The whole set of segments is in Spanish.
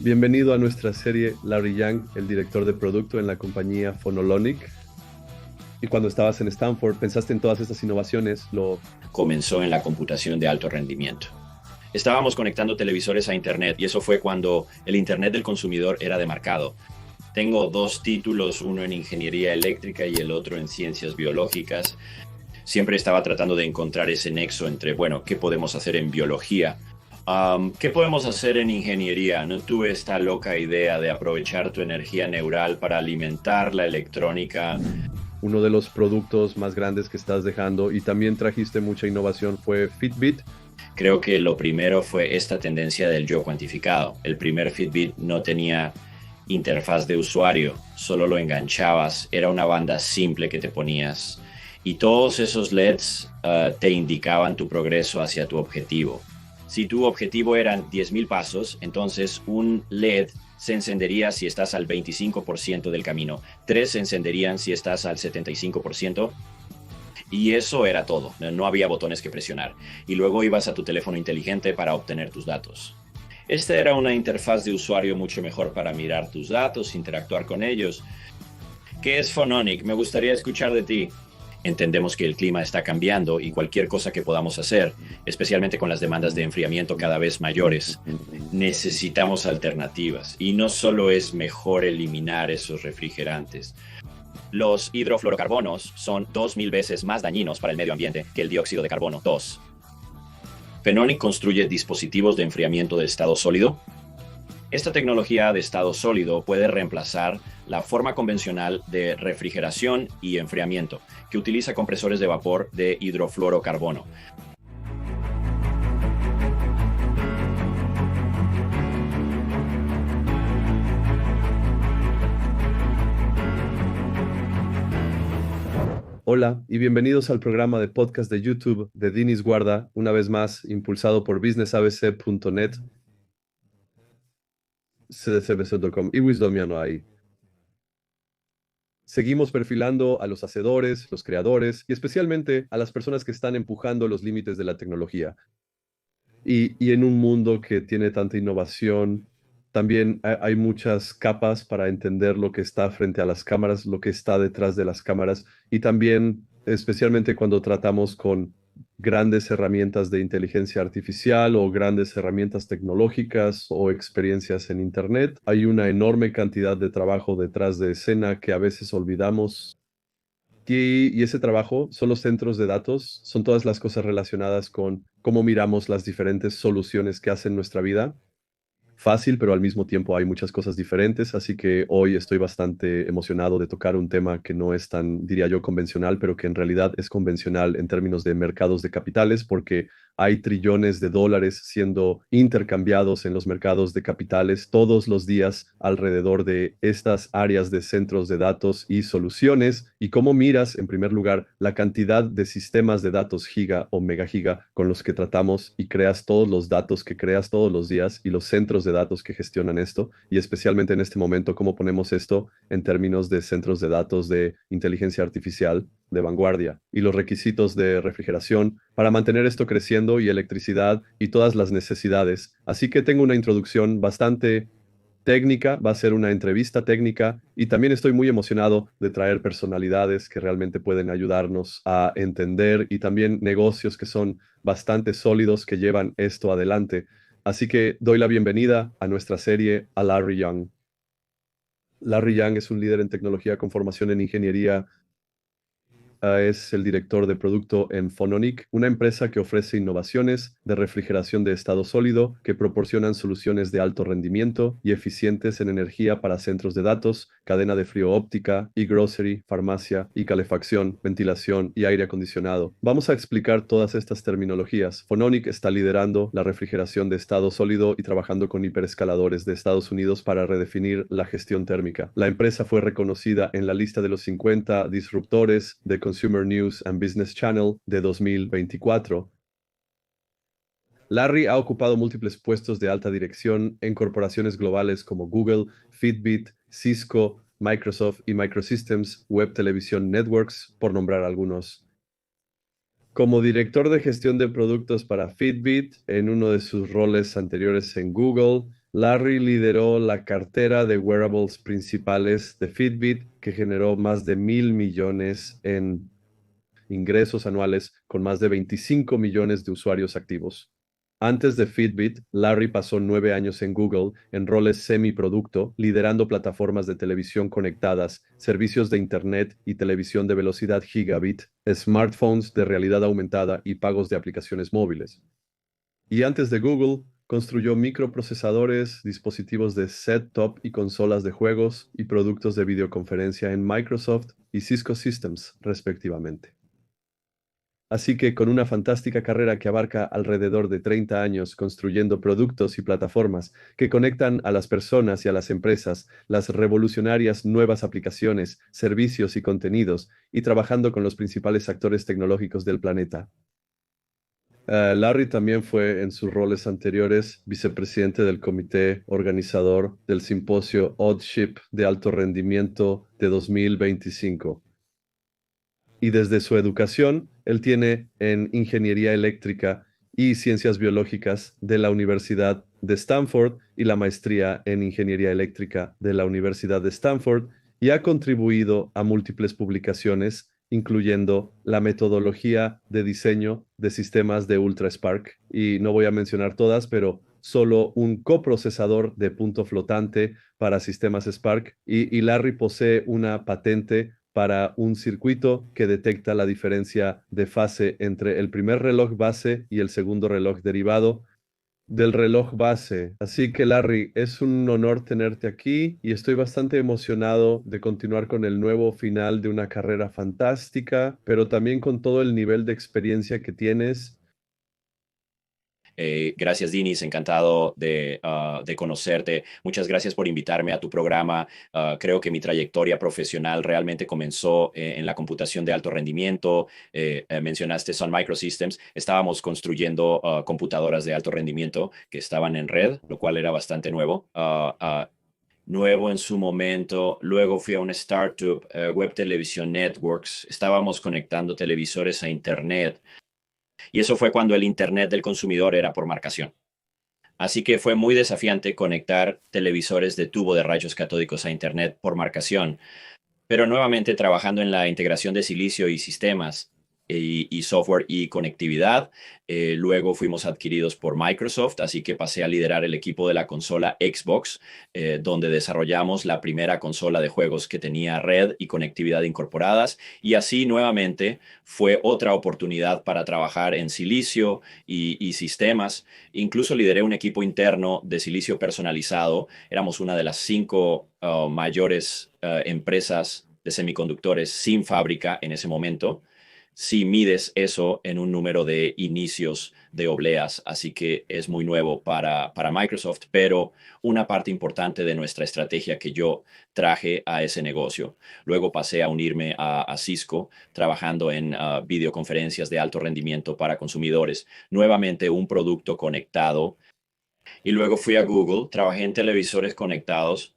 Bienvenido a nuestra serie Larry Young, el director de producto en la compañía Phonolonic. Y cuando estabas en Stanford, pensaste en todas estas innovaciones. Comenzó en la computación de alto rendimiento. Estábamos conectando televisores a Internet y eso fue cuando el Internet del consumidor era de mercado. Tengo dos títulos, uno en ingeniería eléctrica y el otro en ciencias biológicas. Siempre estaba tratando de encontrar ese nexo entre, bueno, ¿qué podemos hacer en biología? ¿Qué podemos hacer en ingeniería? No tuve esta loca idea de aprovechar tu energía neural para alimentar la electrónica. Uno de los productos más grandes que estás dejando y también trajiste mucha innovación fue Fitbit. Creo que lo primero fue esta tendencia del yo cuantificado. El primer Fitbit no tenía interfaz de usuario, solo lo enganchabas, era una banda simple que te ponías y todos esos LEDs te indicaban tu progreso hacia tu objetivo. Si tu objetivo eran 10.000 pasos, entonces un LED se encendería si estás al 25% del camino, tres se encenderían si estás al 75%. Y eso era todo, no había botones que presionar. Y luego ibas a tu teléfono inteligente para obtener tus datos. Esta era una interfaz de usuario mucho mejor para mirar tus datos, interactuar con ellos. ¿Qué es Phononic? Me gustaría escuchar de ti. Entendemos que el clima está cambiando y cualquier cosa que podamos hacer, especialmente con las demandas de enfriamiento cada vez mayores, necesitamos alternativas. Y no solo es mejor eliminar esos refrigerantes. Los hidrofluorocarbonos son 2000 veces más dañinos para el medio ambiente que el dióxido de carbono 2. Phenonic construye dispositivos de enfriamiento de estado sólido. Esta tecnología de estado sólido puede reemplazar la forma convencional de refrigeración y enfriamiento, que utiliza compresores de vapor de hidrofluorocarbono. Hola y bienvenidos al programa de podcast de YouTube de Dinis Guarda, una vez más impulsado por businessabc.net, cdcbc.com y Wisdomiano ahí. Seguimos perfilando a los hacedores, los creadores y especialmente a las personas que están empujando los límites de la tecnología. Y en un mundo que tiene tanta innovación, también hay muchas capas para entender lo que está frente a las cámaras, lo que está detrás de las cámaras y también, especialmente cuando tratamos con grandes herramientas de inteligencia artificial o grandes herramientas tecnológicas o experiencias en Internet, hay una enorme cantidad de trabajo detrás de escena que a veces olvidamos. Y ese trabajo son los centros de datos, son todas las cosas relacionadas con cómo miramos las diferentes soluciones que hacen nuestra vida fácil, pero al mismo tiempo hay muchas cosas diferentes, así que hoy estoy bastante emocionado de tocar un tema que no es tan, diría yo, convencional, pero que en realidad es convencional en términos de mercados de capitales, porque hay trillones de dólares siendo intercambiados en los mercados de capitales todos los días alrededor de estas áreas de centros de datos y soluciones. Y cómo miras, en primer lugar, la cantidad de sistemas de datos giga o megagiga con los que tratamos y creas todos los datos que creas todos los días y los centros de datos que gestionan esto, y especialmente en este momento, cómo ponemos esto en términos de centros de datos de inteligencia artificial de vanguardia y los requisitos de refrigeración para mantener esto creciendo y electricidad y todas las necesidades. Así que tengo una introducción bastante técnica, va a ser una entrevista técnica y también estoy muy emocionado de traer personalidades que realmente pueden ayudarnos a entender y también negocios que son bastante sólidos que llevan esto adelante. Así que doy la bienvenida a nuestra serie a Larry Young. Larry Young es un líder en tecnología con formación en ingeniería. Es el director de producto en Phononic, una empresa que ofrece innovaciones de refrigeración de estado sólido que proporcionan soluciones de alto rendimiento y eficientes en energía para centros de datos, cadena de frío óptica, e-grocery, farmacia y calefacción, ventilación y aire acondicionado. Vamos a explicar todas estas terminologías. Phononic está liderando la refrigeración de estado sólido y trabajando con hiperescaladores de Estados Unidos para redefinir la gestión térmica. La empresa fue reconocida en la lista de los 50 disruptores de Consumer News and Business Channel de 2024. Larry ha ocupado múltiples puestos de alta dirección en corporaciones globales como Google, Fitbit, Cisco, Microsoft y Microsystems Web Television Networks, por nombrar algunos. Como director de gestión de productos para Fitbit, en uno de sus roles anteriores en Google, Larry lideró la cartera de wearables principales de Fitbit, que generó más de 1.000 millones en ingresos anuales con más de 25 millones de usuarios activos. Antes de Fitbit, Larry pasó 9 años en Google en roles semiproducto, liderando plataformas de televisión conectadas, servicios de Internet y televisión de velocidad gigabit, smartphones de realidad aumentada y pagos de aplicaciones móviles. Y antes de Google, construyó microprocesadores, dispositivos de set-top y consolas de juegos y productos de videoconferencia en Microsoft y Cisco Systems, respectivamente. Así que con una fantástica carrera que abarca alrededor de 30 años construyendo productos y plataformas que conectan a las personas y a las empresas, las revolucionarias nuevas aplicaciones, servicios y contenidos, y trabajando con los principales actores tecnológicos del planeta. Larry también fue en sus roles anteriores vicepresidente del comité organizador del simposio OddShip de alto rendimiento de 2025. Y desde su educación, él tiene en ingeniería eléctrica y ciencias biológicas de la Universidad de Stanford y la maestría en ingeniería eléctrica de la Universidad de Stanford y ha contribuido a múltiples publicaciones, incluyendo la metodología de diseño de sistemas de UltraSpark. Y no voy a mencionar todas, pero solo un coprocesador de punto flotante para sistemas Spark y Larry posee una patente para un circuito que detecta la diferencia de fase entre el primer reloj base y el segundo reloj derivado del reloj base. Así que Larry, es un honor tenerte aquí y estoy bastante emocionado de continuar con el nuevo final de una carrera fantástica, pero también con todo el nivel de experiencia que tienes. Gracias, Dinis. Encantado de conocerte. Muchas gracias por invitarme a tu programa. Creo que mi trayectoria profesional realmente comenzó en la computación de alto rendimiento. Mencionaste Sun Microsystems. Estábamos construyendo computadoras de alto rendimiento que estaban en red, lo cual era bastante nuevo. Nuevo en su momento. Luego fui a una startup, Web Television Networks. Estábamos conectando televisores a Internet. Y eso fue cuando el Internet del consumidor era por marcación. Así que fue muy desafiante conectar televisores de tubo de rayos catódicos a Internet por marcación. Pero nuevamente trabajando en la integración de silicio y sistemas y software y conectividad. Luego fuimos adquiridos por Microsoft, así que pasé a liderar el equipo de la consola Xbox, donde desarrollamos la primera consola de juegos que tenía red y conectividad incorporadas. Y así nuevamente fue otra oportunidad para trabajar en silicio y sistemas. Incluso lideré un equipo interno de silicio personalizado. Éramos una de las 5 mayores empresas de semiconductores sin fábrica en ese momento, si mides eso en un número de inicios de obleas. Así que es muy nuevo para Microsoft, pero una parte importante de nuestra estrategia que yo traje a ese negocio. Luego pasé a unirme a Cisco, trabajando en videoconferencias de alto rendimiento para consumidores, nuevamente un producto conectado. Y luego fui a Google, trabajé en televisores conectados.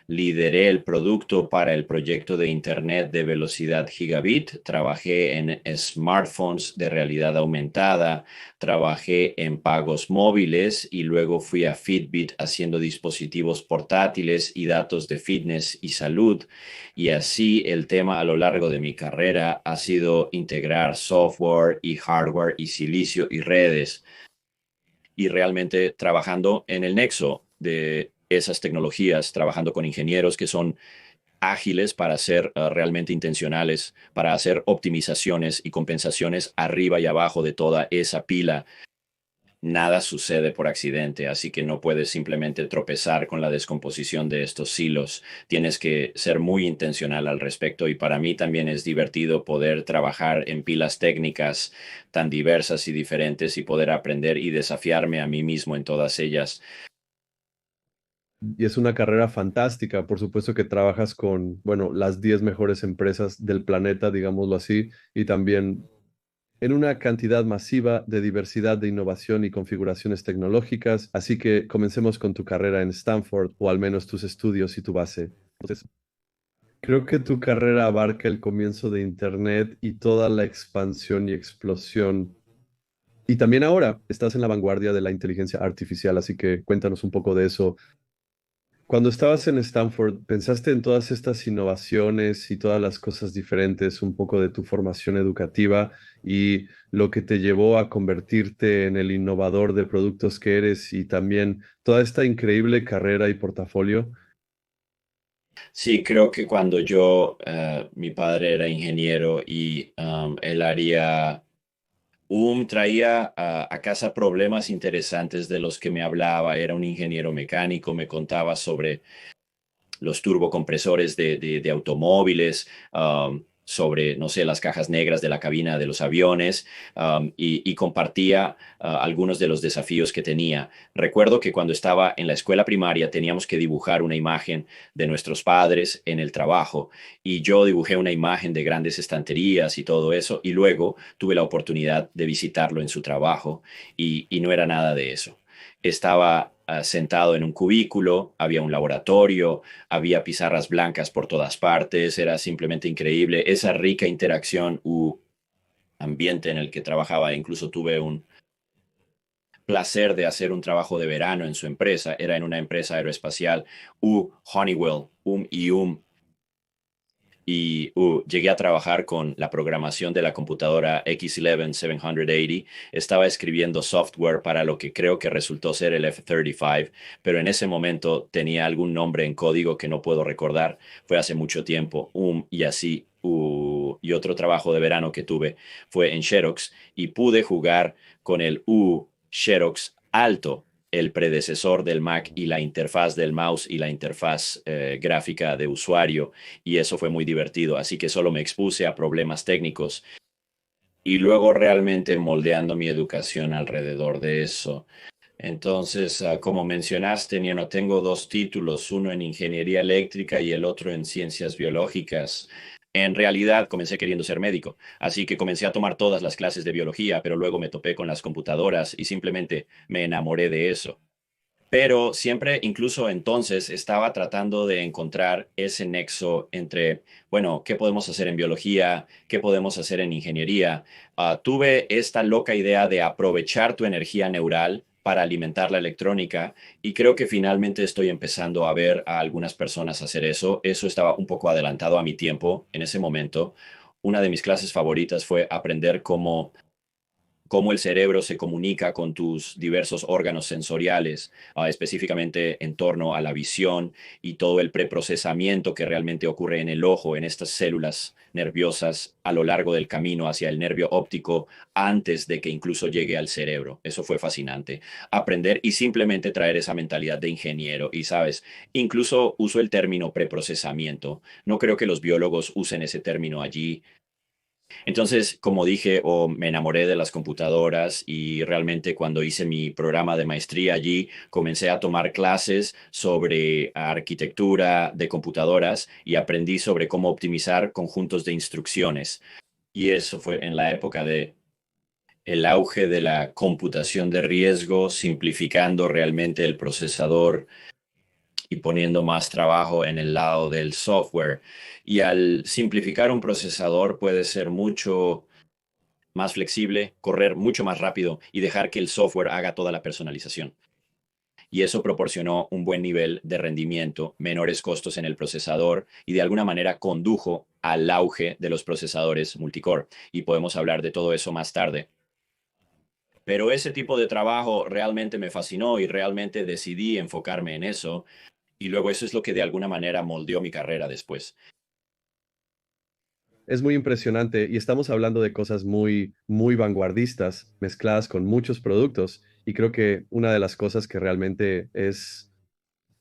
Lideré el producto para el proyecto de Internet de velocidad gigabit, trabajé en smartphones de realidad aumentada, trabajé en pagos móviles y luego fui a Fitbit haciendo dispositivos portátiles y datos de fitness y salud. Y así el tema a lo largo de mi carrera ha sido integrar software y hardware y silicio y redes y realmente trabajando en el nexo de esas tecnologías, trabajando con ingenieros que son ágiles para ser realmente intencionales, para hacer optimizaciones y compensaciones arriba y abajo de toda esa pila. Nada sucede por accidente, así que no puedes simplemente tropezar con la descomposición de estos silos. Tienes que ser muy intencional al respecto y para mí también es divertido poder trabajar en pilas técnicas tan diversas y diferentes y poder aprender y desafiarme a mí mismo en todas ellas. Y es una carrera fantástica. Por supuesto que trabajas con, bueno, las 10 mejores empresas del planeta, digámoslo así, y también en una cantidad masiva de diversidad de innovación y configuraciones tecnológicas. Así que comencemos con tu carrera en Stanford, o al menos tus estudios y tu base. Entonces, creo que tu carrera abarca el comienzo de Internet y toda la expansión y explosión Y también ahora estás en la vanguardia de la inteligencia artificial, así que cuéntanos un poco de eso. Cuando estabas en Stanford, ¿pensaste en todas estas innovaciones y todas las cosas diferentes, un poco de tu formación educativa y lo que te llevó a convertirte en el innovador de productos que eres y también toda esta increíble carrera y portafolio? Sí, creo que cuando yo, mi padre era ingeniero y él traía a casa problemas interesantes de los que me hablaba. Era un ingeniero mecánico, me contaba sobre los turbocompresores de automóviles, sobre, no sé, las cajas negras de la cabina de los aviones, y compartía algunos de los desafíos que tenía. Recuerdo que cuando estaba en la escuela primaria teníamos que dibujar una imagen de nuestros padres en el trabajo y yo dibujé una imagen de grandes estanterías y todo eso y luego tuve la oportunidad de visitarlo en su trabajo y no era nada de eso. Estaba sentado en un cubículo, había un laboratorio, había pizarras blancas por todas partes, era simplemente increíble esa rica interacción u ambiente en el que trabajaba. Incluso tuve un placer de hacer un trabajo de verano en su empresa, era en una empresa aeroespacial, Honeywell, llegué a trabajar con la programación de la computadora X11 780. Estaba escribiendo software para lo que creo que resultó ser el F-35, pero en ese momento tenía algún nombre en código que no puedo recordar. Fue hace mucho tiempo. Y así. Y otro trabajo de verano que tuve fue en Xerox y pude jugar con el Xerox Alto, el predecesor del Mac, y la interfaz del mouse y la interfaz gráfica de usuario, y eso fue muy divertido. Así que solo me expuse a problemas técnicos y luego realmente moldeando mi educación alrededor de eso. Entonces, como mencionaste, Nino, tengo dos títulos, uno en ingeniería eléctrica y el otro en ciencias biológicas. En realidad, comencé queriendo ser médico, así que comencé a tomar todas las clases de biología, pero luego me topé con las computadoras y simplemente me enamoré de eso. Pero siempre, incluso entonces, estaba tratando de encontrar ese nexo entre, bueno, ¿qué podemos hacer en biología? ¿Qué podemos hacer en ingeniería? Tuve esta loca idea de aprovechar tu energía neural para alimentar la electrónica y creo que finalmente estoy empezando a ver a algunas personas hacer eso. Eso estaba un poco adelantado a mi tiempo en ese momento. Una de mis clases favoritas fue aprender cómo el cerebro se comunica con tus diversos órganos sensoriales, específicamente en torno a la visión y todo el preprocesamiento que realmente ocurre en el ojo, en estas células nerviosas a lo largo del camino hacia el nervio óptico antes de que incluso llegue al cerebro. Eso fue fascinante. Aprender y simplemente traer esa mentalidad de ingeniero. Y sabes, incluso uso el término preprocesamiento. No creo que los biólogos usen ese término allí. Entonces, como dije, me enamoré de las computadoras y realmente cuando hice mi programa de maestría allí, comencé a tomar clases sobre arquitectura de computadoras y aprendí sobre cómo optimizar conjuntos de instrucciones. Y eso fue en la época de el auge de la computación de riesgo, simplificando realmente el procesador y poniendo más trabajo en el lado del software. Y al simplificar un procesador puede ser mucho más flexible, correr mucho más rápido y dejar que el software haga toda la personalización. Y eso proporcionó un buen nivel de rendimiento, menores costos en el procesador y de alguna manera condujo al auge de los procesadores multicore. Y podemos hablar de todo eso más tarde. Pero ese tipo de trabajo realmente me fascinó y realmente decidí enfocarme en eso. Y luego eso es lo que de alguna manera moldeó mi carrera después. Es muy impresionante y estamos hablando de cosas muy, muy vanguardistas mezcladas con muchos productos y creo que una de las cosas que realmente es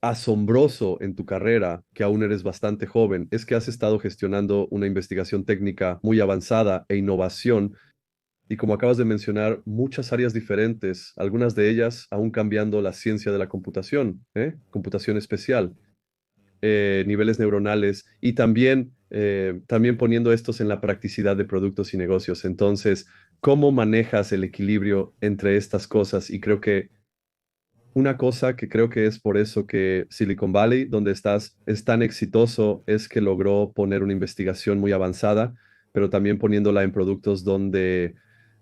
asombroso en tu carrera, que aún eres bastante joven, es que has estado gestionando una investigación técnica muy avanzada e innovación y como acabas de mencionar, muchas áreas diferentes, algunas de ellas aún cambiando la ciencia de la computación, ¿eh? Computación especial, niveles neuronales y también poniendo estos en la practicidad de productos y negocios. Entonces, ¿cómo manejas el equilibrio entre estas cosas? Y creo que una cosa que creo que es por eso que Silicon Valley, donde estás, es tan exitoso, es que logró poner una investigación muy avanzada, pero también poniéndola en productos donde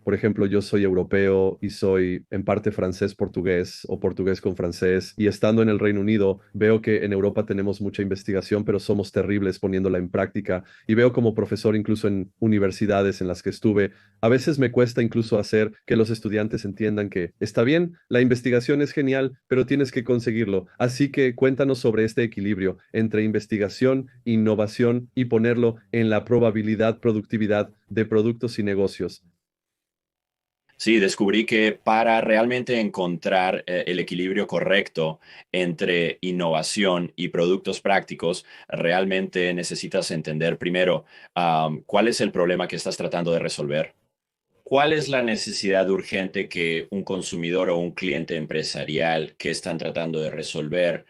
Por ejemplo, yo soy europeo y soy en parte francés-portugués o portugués con francés, y estando en el Reino Unido, veo que en Europa tenemos mucha investigación, pero somos terribles poniéndola en práctica. Y veo como profesor incluso en universidades en las que estuve, a veces me cuesta incluso hacer que los estudiantes entiendan que está bien, la investigación es genial, pero tienes que conseguirlo. Así que cuéntanos sobre este equilibrio entre investigación, innovación y ponerlo en la probabilidad, productividad de productos y negocios. Sí, descubrí que para realmente encontrar el equilibrio correcto entre innovación y productos prácticos, realmente necesitas entender primero cuál es el problema que estás tratando de resolver, cuál es la necesidad urgente que un consumidor o un cliente empresarial que están tratando de resolver,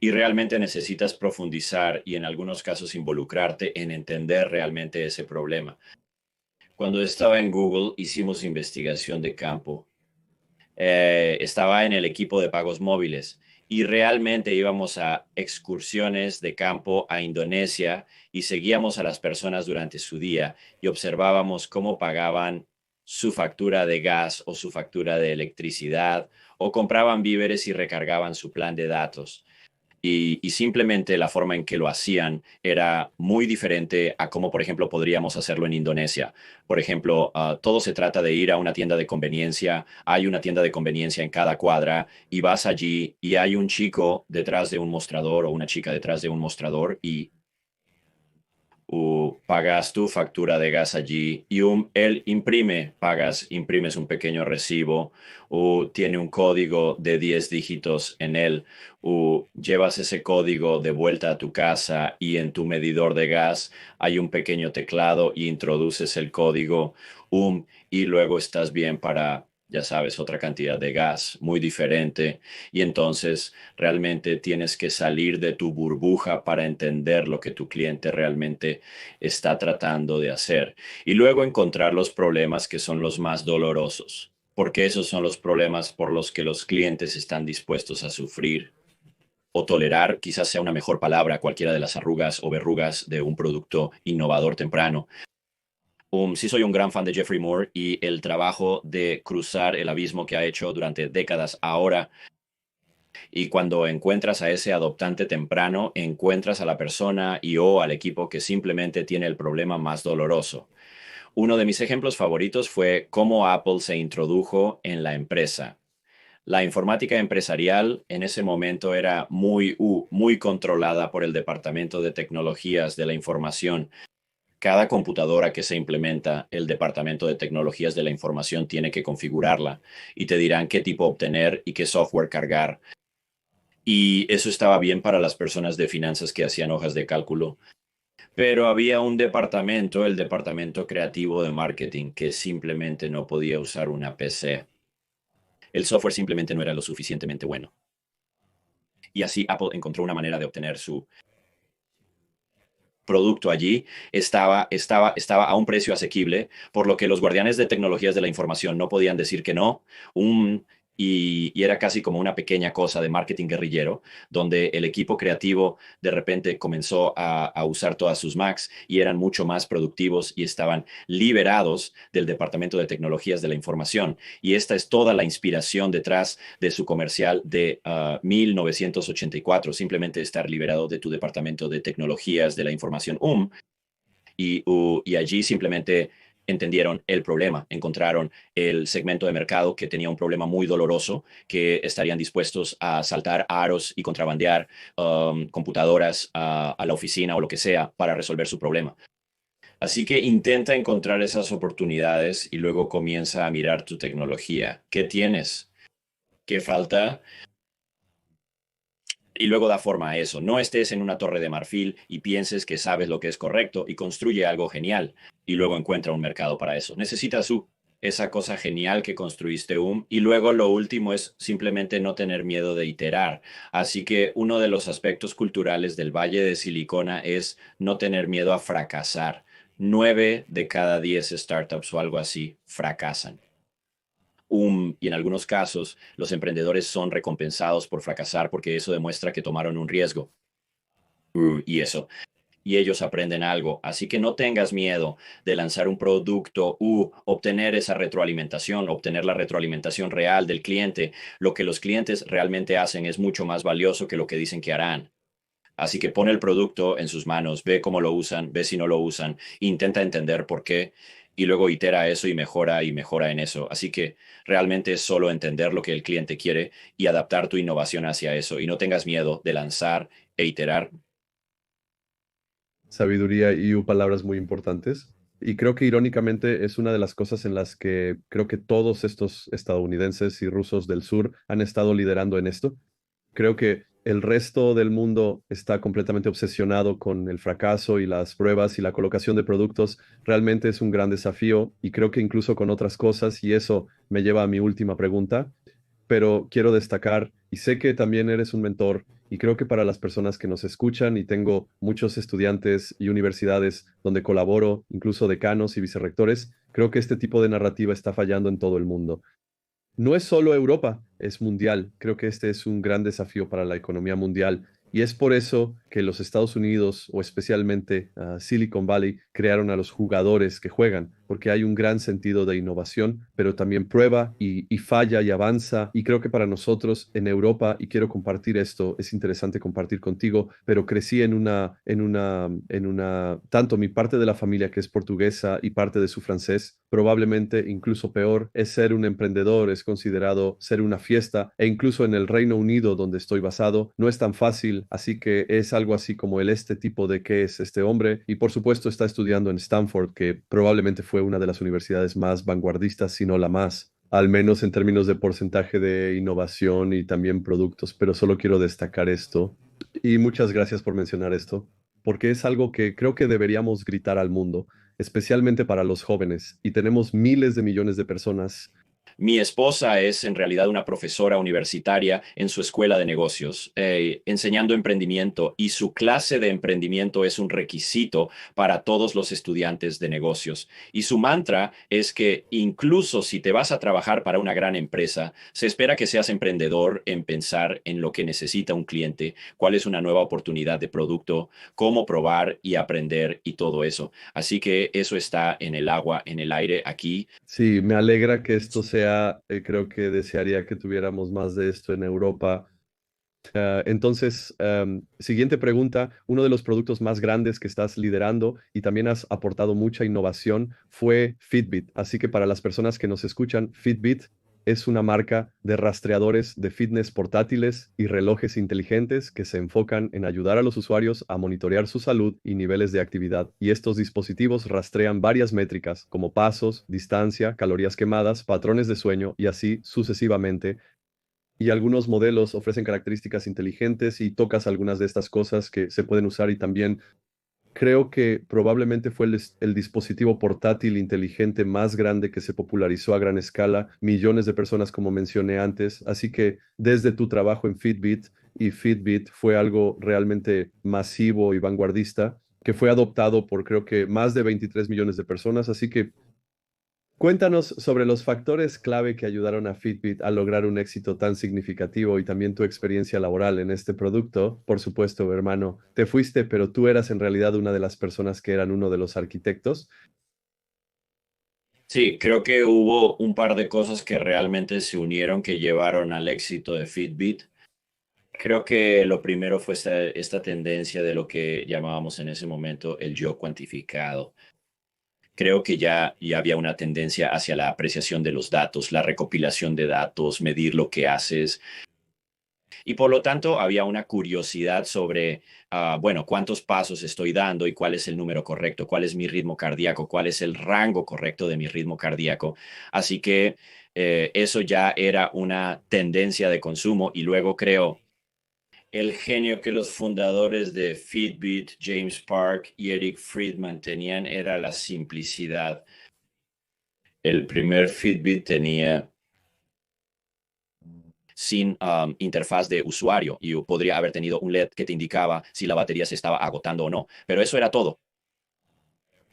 y realmente necesitas profundizar y en algunos casos involucrarte en entender realmente ese problema. Cuando estaba en Google hicimos investigación de campo. Estaba en el equipo de pagos móviles y realmente íbamos a excursiones de campo a Indonesia y seguíamos a las personas durante su día y observábamos cómo pagaban su factura de gas o su factura de electricidad, o compraban víveres y recargaban su plan de datos. Y simplemente la forma en que lo hacían era muy diferente a cómo, por ejemplo, podríamos hacerlo en Indonesia. Por ejemplo, todo se trata de ir a una tienda de conveniencia. Hay una tienda de conveniencia en cada cuadra y vas allí y hay un chico detrás de un mostrador o una chica detrás de un mostrador y pagas tu factura de gas allí y él imprimes un pequeño recibo, o tiene un código de 10 dígitos en él, o llevas ese código de vuelta a tu casa y en tu medidor de gas hay un pequeño teclado y introduces el código, y luego estás bien para, ya sabes, otra cantidad de gas muy diferente. Y entonces realmente tienes que salir de tu burbuja para entender lo que tu cliente realmente está tratando de hacer. Y luego encontrar los problemas que son los más dolorosos, porque esos son los problemas por los que los clientes están dispuestos a sufrir o tolerar, quizás sea una mejor palabra, cualquiera de las arrugas o verrugas de un producto innovador temprano. Sí, soy un gran fan de Jeffrey Moore y el trabajo de cruzar el abismo que ha hecho durante décadas ahora. Y cuando encuentras a ese adoptante temprano, encuentras a la persona y o al equipo que simplemente tiene el problema más doloroso. Uno de mis ejemplos favoritos fue cómo Apple se introdujo en la empresa. La informática empresarial en ese momento era muy controlada por el Departamento de Tecnologías de la Información. Cada computadora que se implementa, el Departamento de Tecnologías de la Información tiene que configurarla y te dirán qué tipo obtener y qué software cargar. Y eso estaba bien para las personas de finanzas que hacían hojas de cálculo. Pero había un departamento, el departamento creativo de marketing, que simplemente no podía usar una PC. El software simplemente no era lo suficientemente bueno. Y así Apple encontró una manera de obtener su producto allí. Estaba a un precio asequible, por lo que los guardianes de tecnologías de la información no podían decir que no. Un, y era casi como una pequeña cosa de marketing guerrillero, donde el equipo creativo de repente comenzó a usar todas sus Macs y eran mucho más productivos y estaban liberados del Departamento de Tecnologías de la Información. Y esta es toda la inspiración detrás de su comercial de 1984, simplemente estar liberado de tu Departamento de Tecnologías de la Información, y allí simplemente entendieron el problema, encontraron el segmento de mercado que tenía un problema muy doloroso, que estarían dispuestos a saltar aros y contrabandear computadoras a la oficina o lo que sea para resolver su problema. Así que intenta encontrar esas oportunidades y luego comienza a mirar tu tecnología. ¿Qué tienes? ¿Qué falta? Y luego da forma a eso. No estés en una torre de marfil y pienses que sabes lo que es correcto y construye algo genial y luego encuentra un mercado para eso. Necesitas esa cosa genial que construiste y luego lo último es simplemente no tener miedo de iterar. Así que uno de los aspectos culturales del Valle de Silicona es no tener miedo a fracasar. 9 de cada 10 startups o algo así fracasan. Y en algunos casos, los emprendedores son recompensados por fracasar porque eso demuestra que tomaron un riesgo. Y eso. y ellos aprenden algo. Así que no tengas miedo de lanzar un producto u obtener esa retroalimentación, obtener la retroalimentación real del cliente. Lo que los clientes realmente hacen es mucho más valioso que lo que dicen que harán. Así que pon el producto en sus manos, ve cómo lo usan, ve si no lo usan, intenta entender por qué y luego itera eso y mejora en eso. Así que realmente es solo entender lo que el cliente quiere y adaptar tu innovación hacia eso y no tengas miedo de lanzar e iterar. Sabiduría y palabras muy importantes. Y creo que irónicamente es una de las cosas en las que creo que todos estos estadounidenses y rusos del sur han estado liderando en esto. Creo que el resto del mundo está completamente obsesionado con el fracaso y las pruebas y la colocación de productos. Realmente es un gran desafío y creo que incluso con otras cosas, y eso me lleva a mi última pregunta, pero quiero destacar, y sé que también eres un mentor, y creo que para las personas que nos escuchan, y tengo muchos estudiantes y universidades donde colaboro, incluso decanos y vicerrectores, creo que este tipo de narrativa está fallando en todo el mundo. No es solo Europa, es mundial. Creo que este es un gran desafío para la economía mundial y es por eso que los Estados Unidos o especialmente Silicon Valley crearon a los jugadores que juegan, porque hay un gran sentido de innovación, pero también prueba y falla y avanza. Y creo que para nosotros en Europa, y quiero compartir esto, es interesante compartir contigo, pero crecí tanto mi parte de la familia que es portuguesa y parte de su francés, probablemente incluso peor, es ser un emprendedor, es considerado ser una fiesta, e incluso en el Reino Unido, donde estoy basado, no es tan fácil, así que es algo así como este tipo de qué es este hombre, y por supuesto está estudiando en Stanford, que probablemente fue una de las universidades más vanguardistas, si no la más, al menos en términos de porcentaje de innovación y también productos, pero solo quiero destacar esto. Y muchas gracias por mencionar esto, porque es algo que creo que deberíamos gritar al mundo, especialmente para los jóvenes, y tenemos miles de millones de personas. Mi esposa es en realidad una profesora universitaria en su escuela de negocios, enseñando emprendimiento y su clase de emprendimiento es un requisito para todos los estudiantes de negocios. Y su mantra es que incluso si te vas a trabajar para una gran empresa, se espera que seas emprendedor en pensar en lo que necesita un cliente, cuál es una nueva oportunidad de producto, cómo probar y aprender y todo eso. Así que eso está en el agua, en el aire aquí. Sí, me alegra que esto sea, creo que desearía que tuviéramos más de esto en Europa. Entonces, siguiente pregunta, uno de los productos más grandes que estás liderando y también has aportado mucha innovación fue Fitbit. Así que para las personas que nos escuchan, Fitbit es una marca de rastreadores de fitness portátiles y relojes inteligentes que se enfocan en ayudar a los usuarios a monitorear su salud y niveles de actividad. Y estos dispositivos rastrean varias métricas como pasos, distancia, calorías quemadas, patrones de sueño y así sucesivamente, y algunos modelos ofrecen características inteligentes y tocas algunas de estas cosas que se pueden usar, y también creo que probablemente fue el dispositivo portátil inteligente más grande que se popularizó a gran escala, millones de personas como mencioné antes, así que desde tu trabajo en Fitbit, y Fitbit fue algo realmente masivo y vanguardista que fue adoptado por creo que más de 23 millones de personas, así que cuéntanos sobre los factores clave que ayudaron a Fitbit a lograr un éxito tan significativo y también tu experiencia laboral en este producto. Por supuesto, hermano, te fuiste, pero tú eras en realidad una de las personas que eran uno de los arquitectos. Sí, creo que hubo un par de cosas que realmente se unieron que llevaron al éxito de Fitbit. Creo que lo primero fue esta tendencia de lo que llamábamos en ese momento el yo cuantificado. Creo que ya había una tendencia hacia la apreciación de los datos, la recopilación de datos, medir lo que haces. Y por lo tanto había una curiosidad sobre, bueno, cuántos pasos estoy dando y cuál es el número correcto, cuál es mi ritmo cardíaco, cuál es el rango correcto de mi ritmo cardíaco. Así que eso ya era una tendencia de consumo y luego creo el genio que los fundadores de Fitbit, James Park y Eric Friedman tenían era la simplicidad. El primer Fitbit tenía sin interfaz de usuario y podría haber tenido un LED que te indicaba si la batería se estaba agotando o no. Pero eso era todo.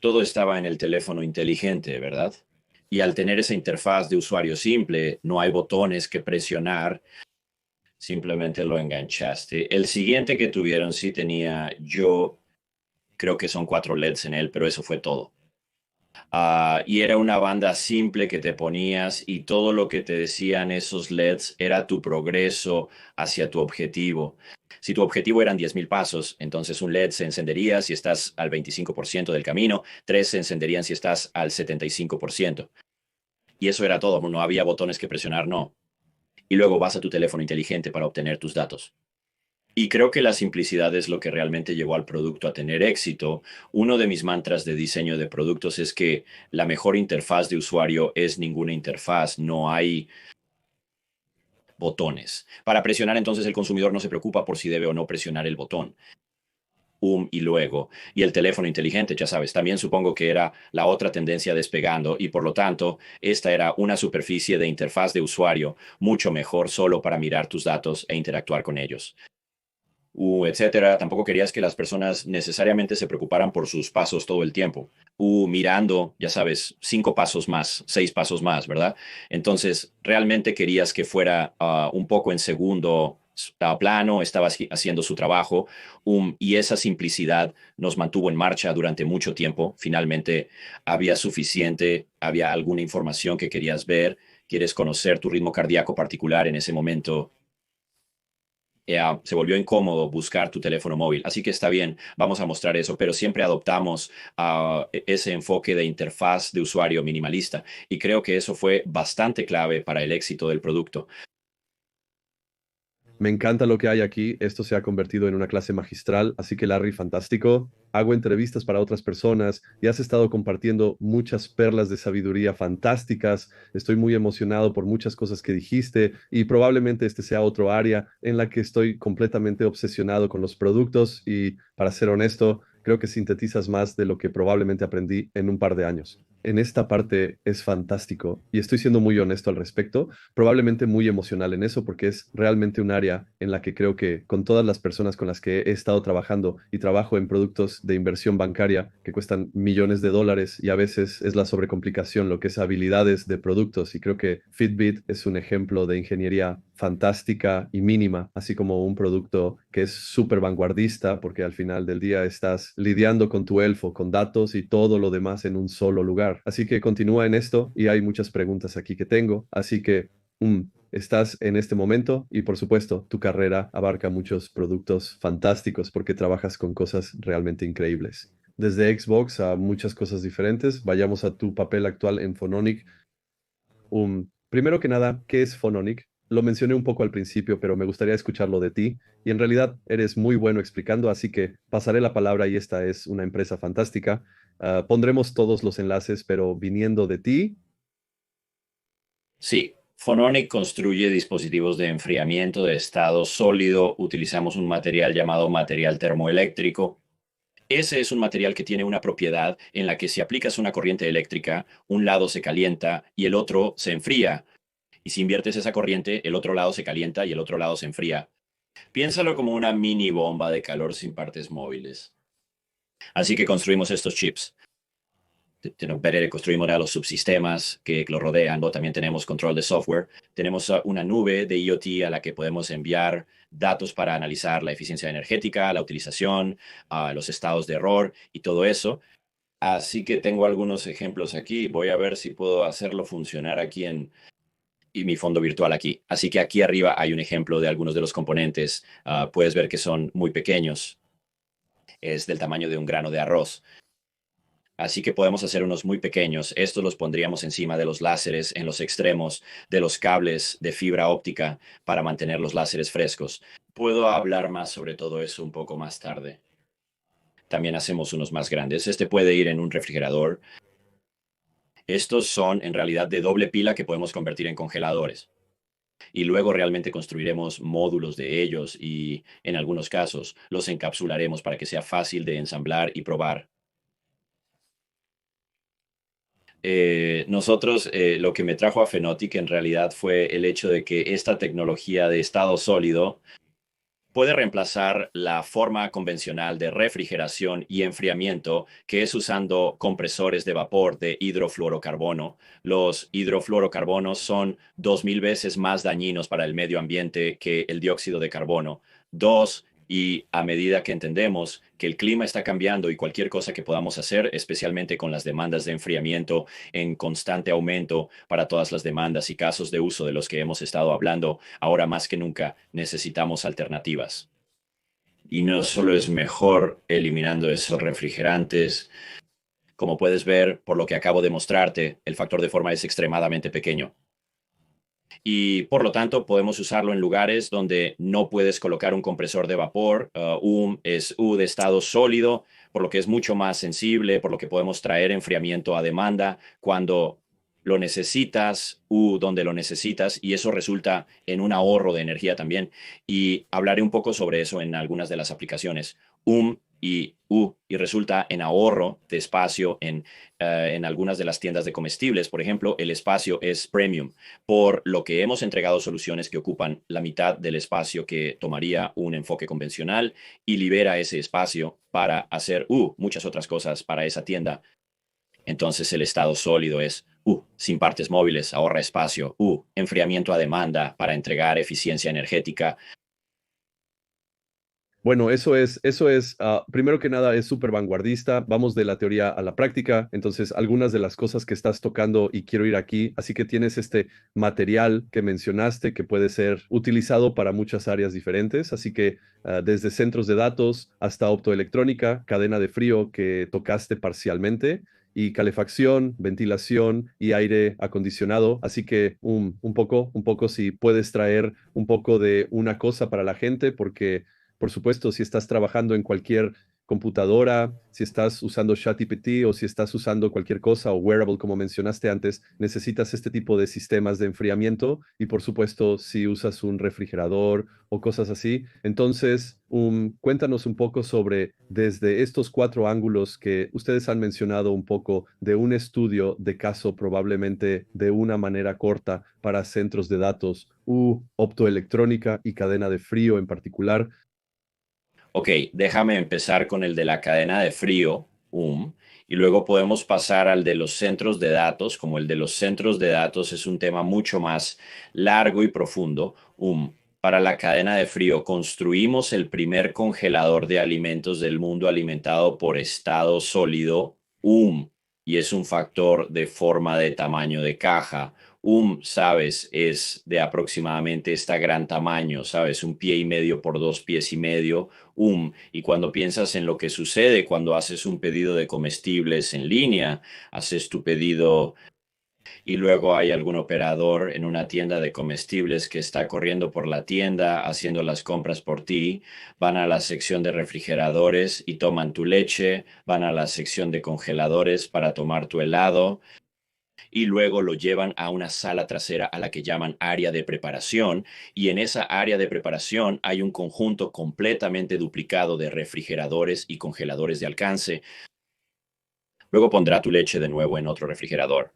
Todo estaba en el teléfono inteligente, ¿verdad? Y al tener esa interfaz de usuario simple, no hay botones que presionar, simplemente lo enganchaste. El siguiente que tuvieron sí tenía yo Creo que son 4 LEDs en él, pero eso fue todo. Y era una banda simple que te ponías y todo lo que te decían esos LEDs era tu progreso hacia tu objetivo. Si tu objetivo eran 10.000 pasos, entonces un LED se encendería si estás al 25% del camino, 3 se encenderían si estás al 75%. Y eso era todo, no había botones que presionar, no. Y luego vas a tu teléfono inteligente para obtener tus datos. Y creo que la simplicidad es lo que realmente llevó al producto a tener éxito. Uno de mis mantras de diseño de productos es que la mejor interfaz de usuario es ninguna interfaz, no hay botones. Para presionar, entonces el consumidor no se preocupa por si debe o no presionar el botón. Y luego. Y el teléfono inteligente, ya sabes, también supongo que era la otra tendencia despegando y por lo tanto, esta era una superficie de interfaz de usuario mucho mejor solo para mirar tus datos e interactuar con ellos. Etcétera. Tampoco querías que las personas necesariamente se preocuparan por sus pasos todo el tiempo. Mirando, ya sabes, 5 pasos más, 6 pasos más, ¿verdad? Entonces, realmente querías que fuera un poco en segundo plano, estaba haciendo su trabajo, y esa simplicidad nos mantuvo en marcha durante mucho tiempo. Finalmente, había suficiente, había alguna información que querías ver, quieres conocer tu ritmo cardíaco particular en ese momento, se volvió incómodo buscar tu teléfono móvil. Así que está bien, vamos a mostrar eso, pero siempre adoptamos ese enfoque de interfaz de usuario minimalista y creo que eso fue bastante clave para el éxito del producto. Me encanta lo que hay aquí. Esto se ha convertido en una clase magistral, así que Larry, fantástico. Hago entrevistas para otras personas y has estado compartiendo muchas perlas de sabiduría fantásticas. Estoy muy emocionado por muchas cosas que dijiste y probablemente este sea otro área en la que estoy completamente obsesionado con los productos y, para ser honesto, creo que sintetizas más de lo que probablemente aprendí en un par de años. En esta parte es fantástico y estoy siendo muy honesto al respecto, probablemente muy emocional en eso, porque es realmente un área en la que creo que con todas las personas con las que he estado trabajando y trabajo en productos de inversión bancaria que cuestan millones de dólares y a veces es la sobrecomplicación, lo que es habilidades de productos. Y creo que Fitbit es un ejemplo de ingeniería fantástica y mínima, así como un producto que es súper vanguardista, porque al final del día estás lidiando con tu elfo, con datos y todo lo demás en un solo lugar. Así que continúa en esto y hay muchas preguntas aquí que tengo. Así que estás en este momento y por supuesto tu carrera abarca muchos productos fantásticos porque trabajas con cosas realmente increíbles. Desde Xbox a muchas cosas diferentes. Vayamos a tu papel actual en Phononic. Primero que nada, ¿qué es Phononic? Lo mencioné un poco al principio, pero me gustaría escucharlo de ti. Y en realidad eres muy bueno explicando, así que pasaré la palabra y esta es una empresa fantástica. Pondremos todos los enlaces, pero viniendo de ti. Sí, Phononic construye dispositivos de enfriamiento de estado sólido. Utilizamos un material llamado material termoeléctrico. Ese es un material que tiene una propiedad en la que si aplicas una corriente eléctrica, un lado se calienta y el otro se enfría. Y si inviertes esa corriente, el otro lado se calienta y el otro lado se enfría. Piénsalo como una mini bomba de calor sin partes móviles. Así que construimos estos chips. Construimos los subsistemas que lo rodean. También tenemos control de software. Tenemos una nube de IoT a la que podemos enviar datos para analizar la eficiencia energética, la utilización, los estados de error y todo eso. Así que tengo algunos ejemplos aquí. Voy a ver si puedo hacerlo funcionar aquí y mi fondo virtual aquí. Así que aquí arriba hay un ejemplo de algunos de los componentes. Puedes ver que son muy pequeños. Es del tamaño de un grano de arroz. Así que podemos hacer unos muy pequeños. Estos los pondríamos encima de los láseres en los extremos de los cables de fibra óptica para mantener los láseres frescos. Puedo hablar más sobre todo eso un poco más tarde. También hacemos unos más grandes. Este puede ir en un refrigerador. Estos son en realidad de doble pila que podemos convertir en congeladores. Y luego realmente construiremos módulos de ellos y en algunos casos los encapsularemos para que sea fácil de ensamblar y probar. Nosotros, lo que me trajo a Phenotic en realidad fue el hecho de que esta tecnología de estado sólido puede reemplazar la forma convencional de refrigeración y enfriamiento que es usando compresores de vapor de hidrofluorocarbono. Los hidrofluorocarbonos son 2000 veces más dañinos para el medio ambiente que el dióxido de carbono. 2 Y a medida que entendemos que el clima está cambiando y cualquier cosa que podamos hacer, especialmente con las demandas de enfriamiento en constante aumento para todas las demandas y casos de uso de los que hemos estado hablando, ahora más que nunca necesitamos alternativas. Y no solo es mejor eliminando esos refrigerantes, como puedes ver por lo que acabo de mostrarte, el factor de forma es extremadamente pequeño. Y por lo tanto podemos usarlo en lugares donde no puedes colocar un compresor de vapor. Es U de estado sólido, por lo que es mucho más sensible, por lo que podemos traer enfriamiento a demanda cuando lo necesitas, U donde lo necesitas, y eso resulta en un ahorro de energía también. Y hablaré un poco sobre eso en algunas de las aplicaciones. Y U, y resulta en ahorro de espacio en algunas de las tiendas de comestibles. Por ejemplo, el espacio es premium, por lo que hemos entregado soluciones que ocupan la mitad del espacio que tomaría un enfoque convencional y libera ese espacio para hacer muchas otras cosas para esa tienda. Entonces el estado sólido es sin partes móviles, ahorra espacio, enfriamiento a demanda para entregar eficiencia energética. Bueno, primero que nada, es súper vanguardista. Vamos de la teoría a la práctica. Entonces, algunas de las cosas que estás tocando y quiero ir aquí. Así que tienes este material que mencionaste que puede ser utilizado para muchas áreas diferentes. Así que desde centros de datos hasta optoelectrónica, cadena de frío que tocaste parcialmente y calefacción, ventilación y aire acondicionado. Así que un poco si puedes traer un poco de una cosa para la gente, porque por supuesto, si estás trabajando en cualquier computadora, si estás usando ChatGPT o si estás usando cualquier cosa o wearable, como mencionaste antes, necesitas este tipo de sistemas de enfriamiento y por supuesto, si usas un refrigerador o cosas así. Entonces, cuéntanos un poco sobre desde estos cuatro ángulos que ustedes han mencionado un poco de un estudio de caso probablemente de una manera corta para centros de datos, optoelectrónica y cadena de frío en particular. Ok, déjame empezar con el de la cadena de frío, y luego podemos pasar al de los centros de datos. Como el de los centros de datos es un tema mucho más largo y profundo, para la cadena de frío construimos el primer congelador de alimentos del mundo alimentado por estado sólido, y es un factor de forma de tamaño de caja. Sabes, es de aproximadamente este gran tamaño, sabes, 1,5 pies por 2,5 pies. Y cuando piensas en lo que sucede cuando haces un pedido de comestibles en línea, haces tu pedido y luego hay algún operador en una tienda de comestibles que está corriendo por la tienda haciendo las compras por ti, van a la sección de refrigeradores y toman tu leche, van a la sección de congeladores para tomar tu helado y luego lo llevan a una sala trasera a la que llaman área de preparación, y en esa área de preparación hay un conjunto completamente duplicado de refrigeradores y congeladores de alcance. Luego pondrá tu leche de nuevo en otro refrigerador.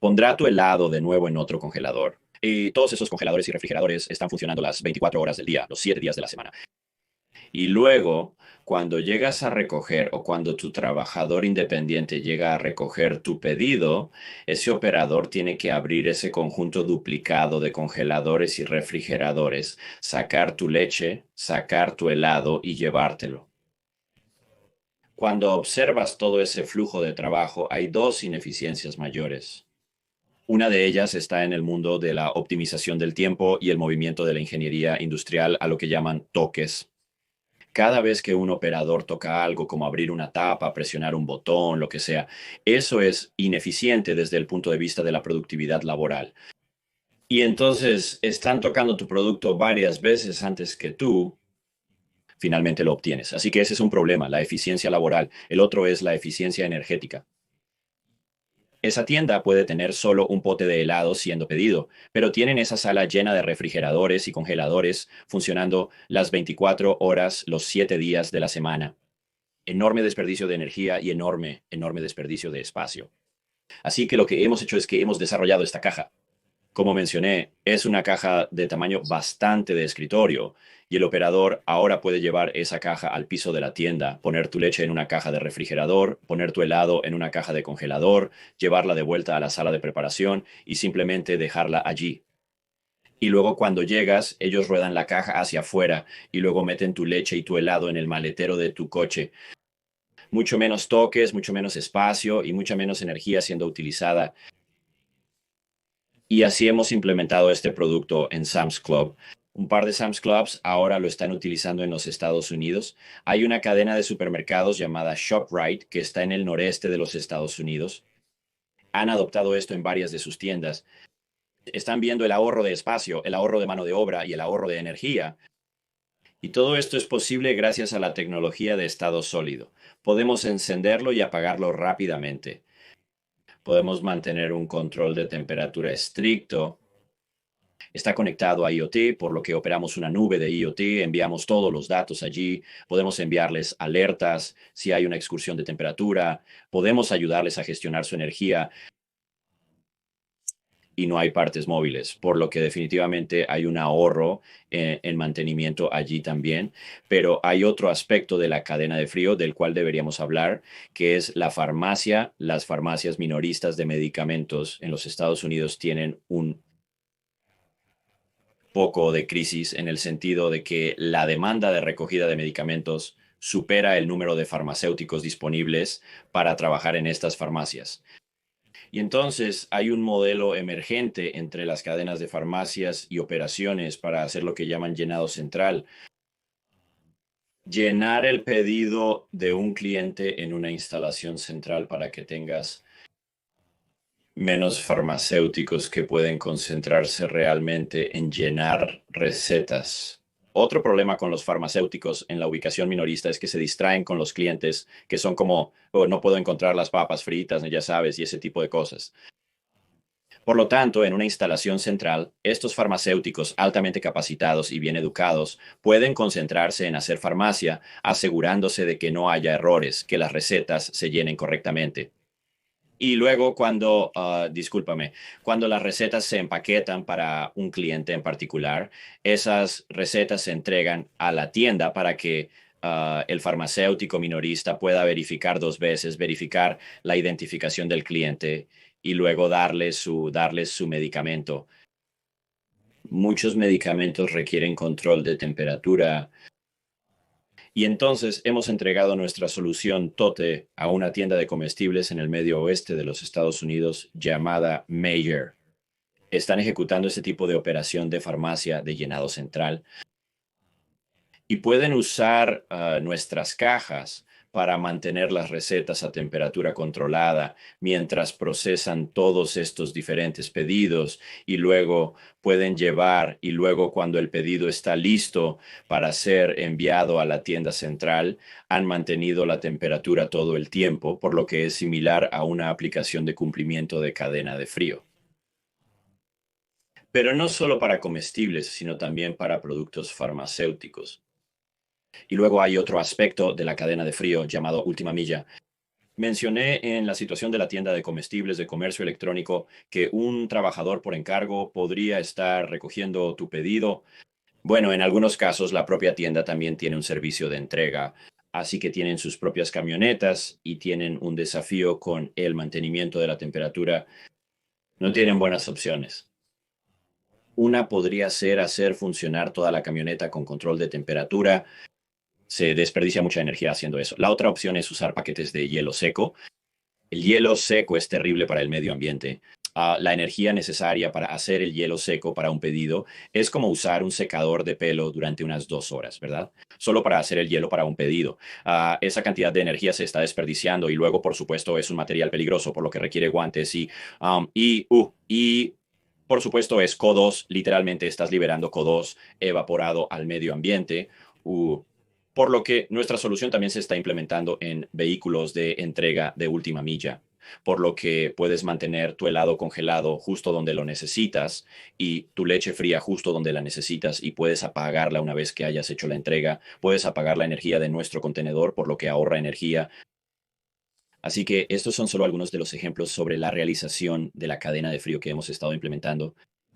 Pondrá tu helado de nuevo en otro congelador. Y todos esos congeladores y refrigeradores están funcionando las 24 horas del día, los 7 días de la semana. Y luego, cuando llegas a recoger o cuando tu trabajador independiente llega a recoger tu pedido, ese operador tiene que abrir ese conjunto duplicado de congeladores y refrigeradores, sacar tu leche, sacar tu helado y llevártelo. Cuando observas todo ese flujo de trabajo, hay dos ineficiencias mayores. Una de ellas está en el mundo de la optimización del tiempo y el movimiento de la ingeniería industrial a lo que llaman toques. Cada vez que un operador toca algo como abrir una tapa, presionar un botón, lo que sea, eso es ineficiente desde el punto de vista de la productividad laboral. Y entonces están tocando tu producto varias veces antes que tú finalmente lo obtienes. Así que ese es un problema, la eficiencia laboral. El otro es la eficiencia energética. Esa tienda puede tener solo un pote de helado siendo pedido, pero tienen esa sala llena de refrigeradores y congeladores funcionando las 24 horas, los 7 días de la semana. Enorme desperdicio de energía y enorme, enorme desperdicio de espacio. Así que lo que hemos hecho es que hemos desarrollado esta caja. Como mencioné, es una caja de tamaño bastante de escritorio y el operador ahora puede llevar esa caja al piso de la tienda, poner tu leche en una caja de refrigerador, poner tu helado en una caja de congelador, llevarla de vuelta a la sala de preparación y simplemente dejarla allí. y luego cuando llegas, ellos ruedan la caja hacia afuera y luego meten tu leche y tu helado en el maletero de tu coche. Mucho menos toques, mucho menos espacio y mucha menos energía siendo utilizada. Y así hemos implementado este producto en Sam's Club. Un par de Sam's Clubs ahora lo están utilizando en los Estados Unidos. Hay una cadena de supermercados llamada ShopRite que está en el noreste de los Estados Unidos. Han adoptado esto en varias de sus tiendas. Están viendo el ahorro de espacio, el ahorro de mano de obra y el ahorro de energía. Y todo esto es posible gracias a la tecnología de estado sólido. Podemos encenderlo y apagarlo rápidamente. Podemos mantener un control de temperatura estricto. Está conectado a IoT, por lo que operamos una nube de IoT, enviamos todos los datos allí, podemos enviarles alertas si hay una excursión de temperatura, podemos ayudarles a gestionar su energía y no hay partes móviles, por lo que definitivamente hay un ahorro en mantenimiento allí también. Pero hay otro aspecto de la cadena de frío del cual deberíamos hablar, que es la farmacia. Las farmacias minoristas de medicamentos en los Estados Unidos tienen un poco de crisis en el sentido de que la demanda de recogida de medicamentos supera el número de farmacéuticos disponibles para trabajar en estas farmacias. Y entonces hay un modelo emergente entre las cadenas de farmacias y operaciones para hacer lo que llaman llenado central. Llenar el pedido de un cliente en una instalación central para que tengas menos farmacéuticos que pueden concentrarse realmente en llenar recetas. Otro problema con los farmacéuticos en la ubicación minorista es que se distraen con los clientes que son como, oh, no puedo encontrar las papas fritas, ya sabes, y ese tipo de cosas. Por lo tanto, en una instalación central, estos farmacéuticos altamente capacitados y bien educados pueden concentrarse en hacer farmacia, asegurándose de que no haya errores, que las recetas se llenen correctamente. Y luego discúlpame, cuando las recetas se empaquetan para un cliente en particular, esas recetas se entregan a la tienda para que el farmacéutico minorista pueda verificar dos veces, verificar la identificación del cliente y luego darle su medicamento. Muchos medicamentos requieren control de temperatura. Y entonces hemos entregado nuestra solución TOTE a una tienda de comestibles en el medio oeste de los Estados Unidos llamada Meijer. Están ejecutando este tipo de operación de farmacia de llenado central y pueden usar nuestras cajas para mantener las recetas a temperatura controlada mientras procesan todos estos diferentes pedidos y luego pueden llevar y luego cuando el pedido está listo para ser enviado a la tienda central, han mantenido la temperatura todo el tiempo, por lo que es similar a una aplicación de cumplimiento de cadena de frío. Pero no solo para comestibles, sino también para productos farmacéuticos. Y luego hay otro aspecto de la cadena de frío llamado última milla. Mencioné en la situación de la tienda de comestibles de comercio electrónico que un trabajador por encargo podría estar recogiendo tu pedido. Bueno, en algunos casos la propia tienda también tiene un servicio de entrega, así que tienen sus propias camionetas y tienen un desafío con el mantenimiento de la temperatura. No tienen buenas opciones. Una podría ser hacer funcionar toda la camioneta con control de temperatura. Se desperdicia mucha energía haciendo eso. La otra opción es usar paquetes de hielo seco. El hielo seco es terrible para el medio ambiente. La energía necesaria para hacer el hielo seco para un pedido es como usar un secador de pelo durante unas 2 horas, ¿verdad? Solo para hacer el hielo para un pedido. Esa cantidad de energía se está desperdiciando y luego, por supuesto, es un material peligroso, por lo que requiere guantes y por supuesto, es CO2. Literalmente estás liberando CO2 evaporado al medio ambiente. Por lo que nuestra solución también se está implementando en vehículos de entrega de última milla, por lo que puedes mantener tu helado congelado justo donde lo necesitas y tu leche fría justo donde la necesitas y puedes apagarla una vez que hayas hecho la entrega. Puedes apagar la energía de nuestro contenedor, por lo que ahorra energía. Así que estos son solo algunos de los ejemplos sobre la realización de la cadena de frío que hemos estado implementando.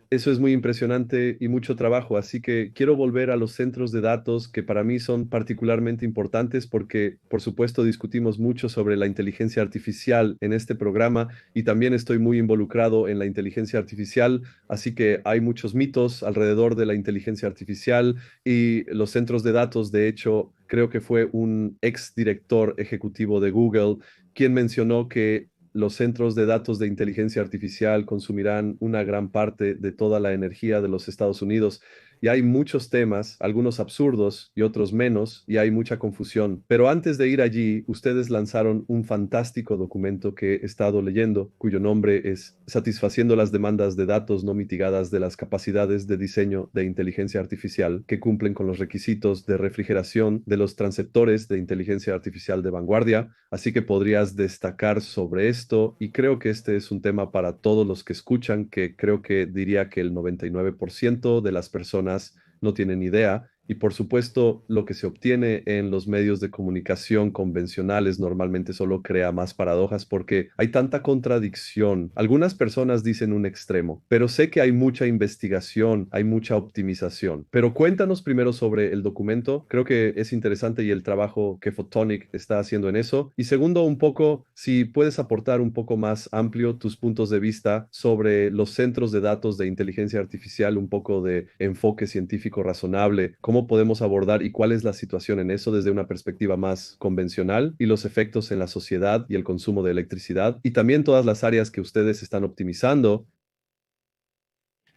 Eso es muy impresionante y mucho trabajo, así que quiero volver a los centros de datos que para mí son particularmente importantes porque, por supuesto, discutimos mucho sobre la inteligencia artificial en este programa y también estoy muy involucrado en la inteligencia artificial, así que hay muchos mitos alrededor de la inteligencia artificial y los centros de datos. De hecho, creo que fue un ex director ejecutivo de Google quien mencionó que los centros de datos de inteligencia artificial consumirán una gran parte de toda la energía de los Estados Unidos. Y hay muchos temas, algunos absurdos y otros menos, y hay mucha confusión. Pero antes de ir allí, ustedes lanzaron un fantástico documento que he estado leyendo, cuyo nombre es Satisfaciendo las demandas de datos no mitigadas de las capacidades de diseño de inteligencia artificial que cumplen con los requisitos de refrigeración de los transceptores de inteligencia artificial de vanguardia. Así que podrías destacar sobre esto y creo que este es un tema para todos los que escuchan, que creo que diría que el 99% de las personas no tienen idea. Y por supuesto, lo que se obtiene en los medios de comunicación convencionales normalmente solo crea más paradojas porque hay tanta contradicción. Algunas personas dicen un extremo, pero sé que hay mucha investigación, hay mucha optimización. Pero cuéntanos primero sobre el documento. Creo que es interesante y el trabajo que Photonic está haciendo en eso. Y segundo, un poco, si puedes aportar un poco más amplio tus puntos de vista sobre los centros de datos de inteligencia artificial, un poco de enfoque científico razonable, cómo podemos abordar y cuál es la situación en eso desde una perspectiva más convencional y los efectos en la sociedad y el consumo de electricidad y también todas las áreas que ustedes están optimizando.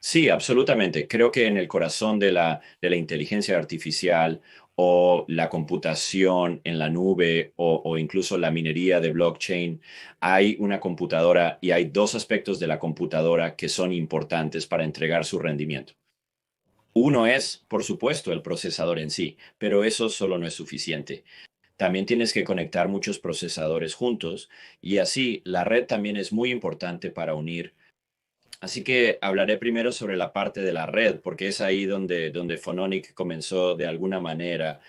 Sí, absolutamente. Creo que en el corazón de la inteligencia artificial o la computación en la nube o incluso la minería de blockchain, hay una computadora y hay dos aspectos de la computadora que son importantes para entregar su rendimiento. Uno es, por supuesto, el procesador en sí, pero eso solo no es suficiente. También tienes que conectar muchos procesadores juntos y así la red también es muy importante para unir. Así que hablaré primero sobre la parte de la red, porque es ahí donde Phononic comenzó de alguna manera.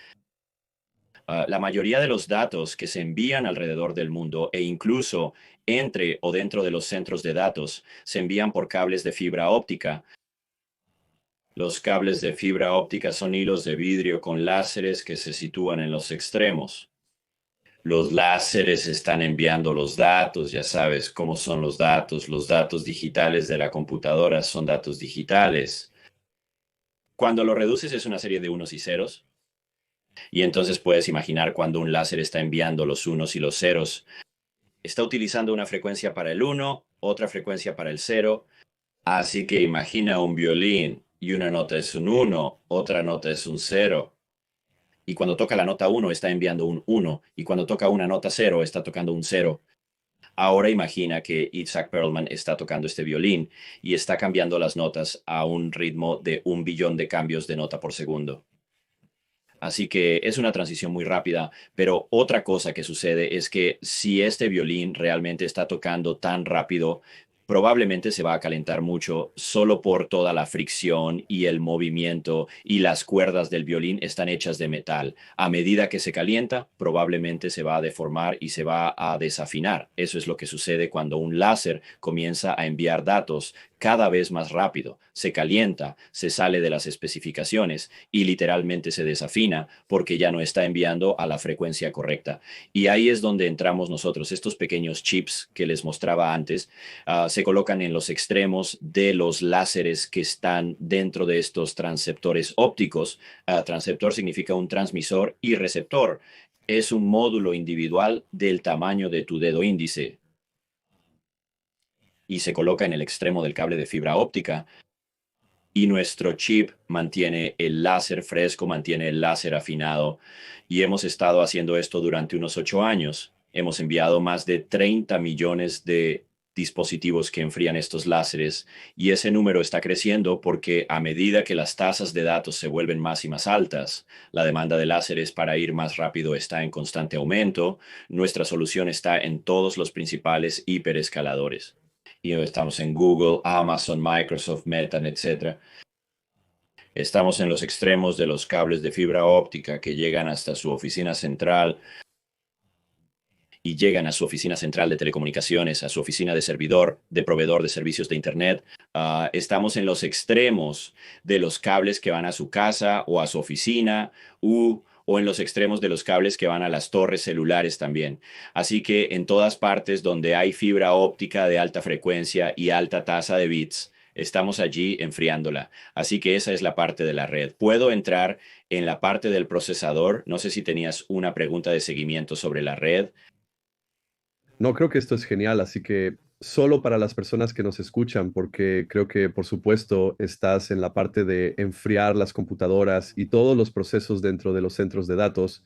La mayoría de los datos que se envían alrededor del mundo e incluso entre o dentro de los centros de datos se envían por cables de fibra óptica. Los cables de fibra óptica son hilos de vidrio con láseres que se sitúan en los extremos. Los láseres están enviando los datos, ya sabes cómo son los datos digitales de la computadora son datos digitales. Cuando lo reduces es una serie de unos y ceros, y entonces puedes imaginar cuando un láser está enviando los unos y los ceros. Está utilizando una frecuencia para el uno, otra frecuencia para el cero, así que imagina un violín y una nota es un uno, otra nota es un cero. Y cuando toca la nota uno está enviando un uno, y cuando toca una nota cero está tocando un cero. Ahora imagina que Isaac Perlman está tocando este violín y está cambiando las notas a un ritmo de 1 billón de cambios de nota por segundo. Así que es una transición muy rápida, pero otra cosa que sucede es que si este violín realmente está tocando tan rápido, probablemente se va a calentar mucho solo por toda la fricción y el movimiento y las cuerdas del violín están hechas de metal. A medida que se calienta, probablemente se va a deformar y se va a desafinar. Eso es lo que sucede cuando un láser comienza a enviar datos cada vez más rápido, se calienta, se sale de las especificaciones y literalmente se desafina porque ya no está enviando a la frecuencia correcta. Y ahí es donde entramos nosotros. Estos pequeños chips que les mostraba antes se colocan en los extremos de los láseres que están dentro de estos transceptores ópticos. Transceptor significa un transmisor y receptor. Es un módulo individual del tamaño de tu dedo índice y se coloca en el extremo del cable de fibra óptica. Y nuestro chip mantiene el láser fresco, mantiene el láser afinado. Y hemos estado haciendo esto durante unos 8 años. Hemos enviado más de 30 millones de dispositivos que enfrían estos láseres y ese número está creciendo porque a medida que las tasas de datos se vuelven más y más altas, la demanda de láseres para ir más rápido está en constante aumento. Nuestra solución está en todos los principales hiperescaladores. Y estamos en Google, Amazon, Microsoft, Meta, etcétera. Estamos en los extremos de los cables de fibra óptica que llegan hasta su oficina central y llegan a su oficina central de telecomunicaciones, a su oficina de servidor, de proveedor de servicios de Internet. Estamos en los extremos de los cables que van a su casa o a su oficina o en los extremos de los cables que van a las torres celulares también. Así que en todas partes donde hay fibra óptica de alta frecuencia y alta tasa de bits, estamos allí enfriándola. Así que esa es la parte de la red. Puedo entrar en la parte del procesador. No sé si tenías una pregunta de seguimiento sobre la red. No, creo que esto es genial, así que solo para las personas que nos escuchan, porque creo que por supuesto estás en la parte de enfriar las computadoras y todos los procesos dentro de los centros de datos.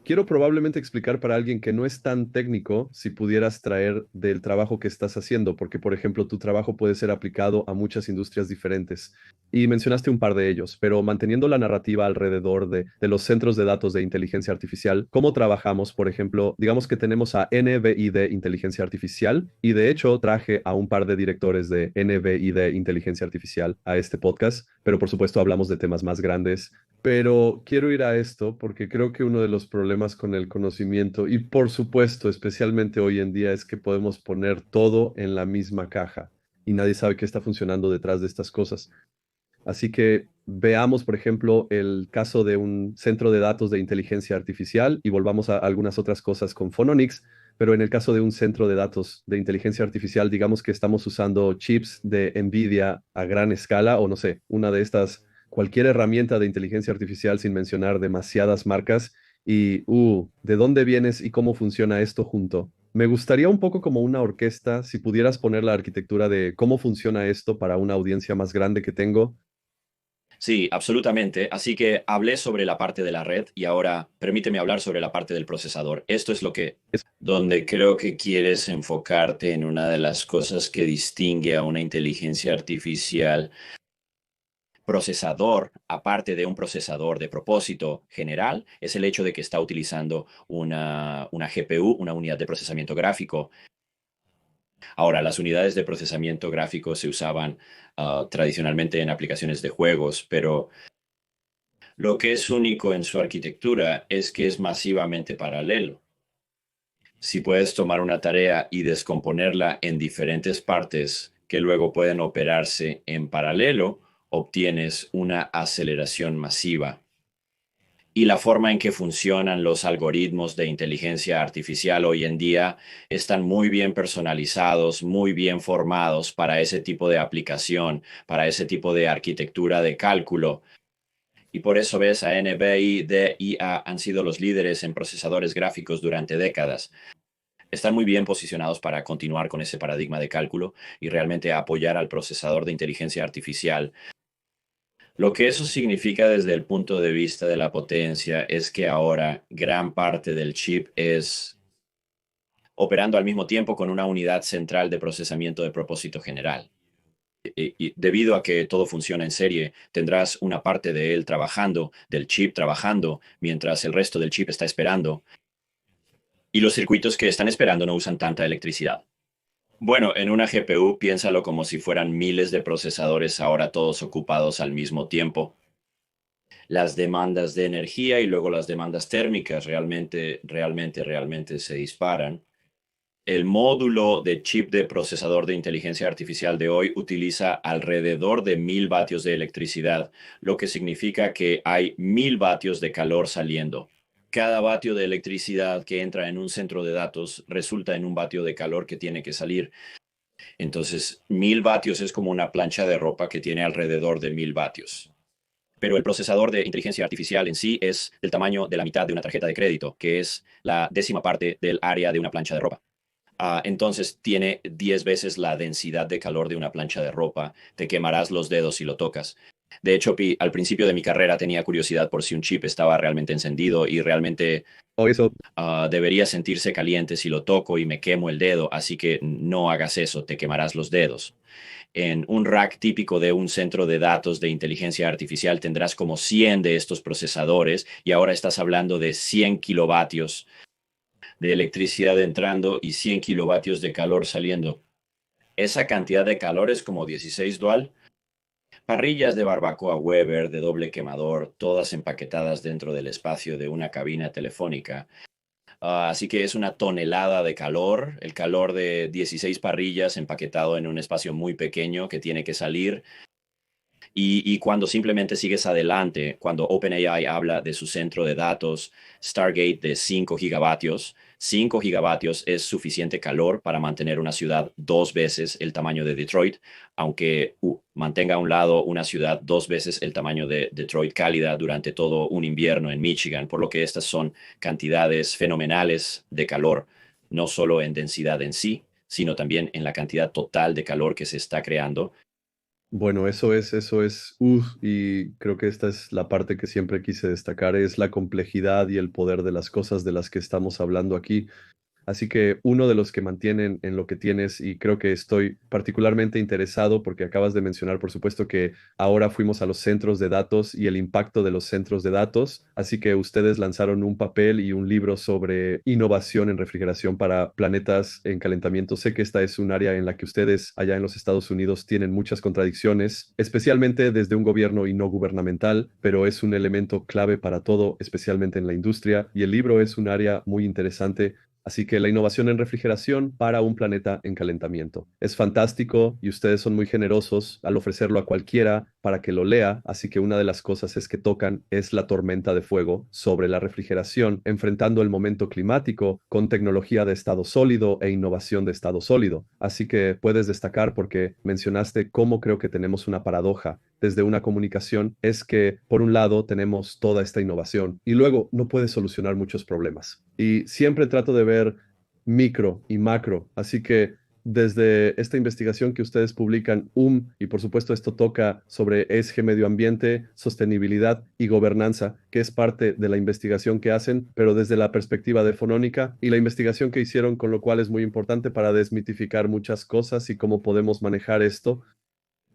Quiero probablemente explicar para alguien que no es tan técnico si pudieras traer del trabajo que estás haciendo, porque por ejemplo tu trabajo puede ser aplicado a muchas industrias diferentes. Y mencionaste un par de ellos, pero manteniendo la narrativa alrededor de los centros de datos de inteligencia artificial, ¿cómo trabajamos? Por ejemplo, digamos que tenemos a NBID Inteligencia Artificial y de hecho traje a un par de directores de NBID Inteligencia Artificial a este podcast, pero por supuesto hablamos de temas más grandes, pero quiero ir a esto porque creo que uno de los problemas con el conocimiento, y por supuesto, especialmente hoy en día, es que podemos poner todo en la misma caja y nadie sabe qué está funcionando detrás de estas cosas. Así que veamos, por ejemplo, el caso de un centro de datos de inteligencia artificial y volvamos a algunas otras cosas con Phononics, pero en el caso de un centro de datos de inteligencia artificial, digamos que estamos usando chips de NVIDIA a gran escala o no sé, una de estas, cualquier herramienta de inteligencia artificial sin mencionar demasiadas marcas y, ¿de dónde vienes y cómo funciona esto junto? Me gustaría un poco como una orquesta, si pudieras poner la arquitectura de cómo funciona esto para una audiencia más grande que tengo. Sí, absolutamente. Así que hablé sobre la parte de la red y ahora permíteme hablar sobre la parte del procesador. Esto es lo que, donde creo que quieres enfocarte en una de las cosas que distingue a una inteligencia artificial. Procesador, aparte de un procesador de propósito general, es el hecho de que está utilizando una GPU, una unidad de procesamiento gráfico. Ahora, las unidades de procesamiento gráfico se usaban tradicionalmente en aplicaciones de juegos, pero lo que es único en su arquitectura es que es masivamente paralelo. Si puedes tomar una tarea y descomponerla en diferentes partes que luego pueden operarse en paralelo, obtienes una aceleración masiva. Y la forma en que funcionan los algoritmos de inteligencia artificial hoy en día están muy bien personalizados, muy bien formados para ese tipo de aplicación, para ese tipo de arquitectura de cálculo. Y por eso ves a NVIDIA y IA han sido los líderes en procesadores gráficos durante décadas. Están muy bien posicionados para continuar con ese paradigma de cálculo y realmente apoyar al procesador de inteligencia artificial. Lo que eso significa desde el punto de vista de la potencia es que ahora gran parte del chip es operando al mismo tiempo con una unidad central de procesamiento de propósito general. Y debido a que todo funciona en serie, tendrás una parte de él trabajando, del chip trabajando, mientras el resto del chip está esperando. Y los circuitos que están esperando no usan tanta electricidad. Bueno, en una GPU piénsalo como si fueran miles de procesadores ahora todos ocupados al mismo tiempo. Las demandas de energía y luego las demandas térmicas realmente se disparan. El módulo de chip de procesador de inteligencia artificial de hoy utiliza alrededor de 1000 vatios de electricidad, lo que significa que hay 1000 vatios de calor saliendo. Cada vatio de electricidad que entra en un centro de datos resulta en un vatio de calor que tiene que salir. Entonces, 1000 vatios es como una plancha de ropa que tiene alrededor de 1000 vatios. Pero el procesador de inteligencia artificial en sí es del tamaño de la mitad de una tarjeta de crédito, que es la décima parte del área de una plancha de ropa. Entonces tiene 10 veces la densidad de calor de una plancha de ropa. Te quemarás los dedos si lo tocas. De hecho, al principio de mi carrera tenía curiosidad por si un chip estaba realmente encendido y realmente O eso, debería sentirse caliente si lo toco y me quemo el dedo, así que no hagas eso, te quemarás los dedos. En un rack típico de un centro de datos de inteligencia artificial tendrás como 100 de estos procesadores y ahora estás hablando de 100 kilovatios de electricidad entrando y 100 kilovatios de calor saliendo. Esa cantidad de calor es como 16 dual. Parrillas de barbacoa Weber de doble quemador, todas empaquetadas dentro del espacio de una cabina telefónica. Así que es una tonelada de calor, el calor de 16 parrillas empaquetado en un espacio muy pequeño que tiene que salir. Y cuando simplemente sigues adelante, cuando OpenAI habla de su centro de datos, Stargate de 5 gigavatios, 5 gigavatios es suficiente calor para mantener una ciudad 2 veces el tamaño de Detroit, aunque mantenga a un lado una ciudad 2 veces el tamaño de Detroit cálida durante todo un invierno en Michigan, por lo que estas son cantidades fenomenales de calor, no solo en densidad en sí, sino también en la cantidad total de calor que se está creando. Bueno, y creo que esta es la parte que siempre quise destacar, es la complejidad y el poder de las cosas de las que estamos hablando aquí. Así que uno de los que mantienen en lo que tienes, y creo que estoy particularmente interesado porque acabas de mencionar, por supuesto, que ahora fuimos a los centros de datos y el impacto de los centros de datos. Así que ustedes lanzaron un papel y un libro sobre innovación en refrigeración para planetas en calentamiento. Sé que esta es un área en la que ustedes allá en los Estados Unidos tienen muchas contradicciones, especialmente desde un gobierno y no gubernamental, pero es un elemento clave para todo, especialmente en la industria. Y el libro es un área muy interesante. Así que la innovación en refrigeración para un planeta en calentamiento. Es fantástico y ustedes son muy generosos al ofrecerlo a cualquiera para que lo lea. Así que una de las cosas es que tocan es la tormenta de fuego sobre la refrigeración, enfrentando el momento climático con tecnología de estado sólido e innovación de estado sólido. Así que puedes destacar porque mencionaste cómo creo que tenemos una paradoja desde una comunicación es que, por un lado, tenemos toda esta innovación y luego no puede solucionar muchos problemas. Y siempre trato de ver micro y macro. Así que desde esta investigación que ustedes publican, y por supuesto esto toca sobre ESG, medio ambiente, sostenibilidad y gobernanza, que es parte de la investigación que hacen, pero desde la perspectiva de Fonónica y la investigación que hicieron, con lo cual es muy importante para desmitificar muchas cosas y cómo podemos manejar esto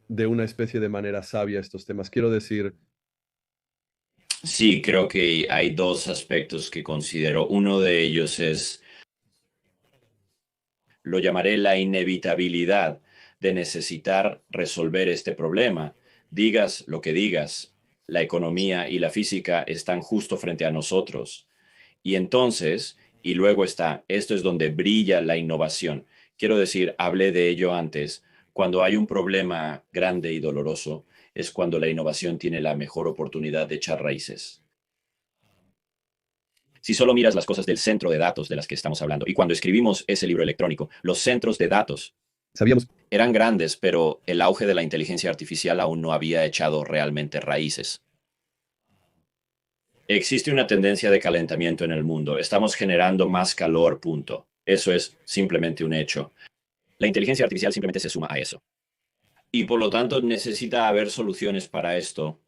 de una especie de manera sabia estos temas. Quiero decir, Sí, creo que hay dos aspectos que considero. Uno de ellos es, lo llamaré la inevitabilidad de necesitar resolver este problema. Digas lo que digas, la economía y la física están justo frente a nosotros. Y entonces, y luego está, esto es donde brilla la innovación. Quiero decir, hablé de ello antes, cuando hay un problema grande y doloroso, es cuando la innovación tiene la mejor oportunidad de echar raíces. Si solo miras las cosas del centro de datos de las que estamos hablando, y cuando escribimos ese libro electrónico, los centros de datos sabíamos, eran grandes, pero el auge de la inteligencia artificial aún no había echado realmente raíces. Existe una tendencia de calentamiento en el mundo. Estamos generando más calor, punto. Eso es simplemente un hecho. La inteligencia artificial simplemente se suma a eso. Y por lo tanto necesita haber soluciones para esto.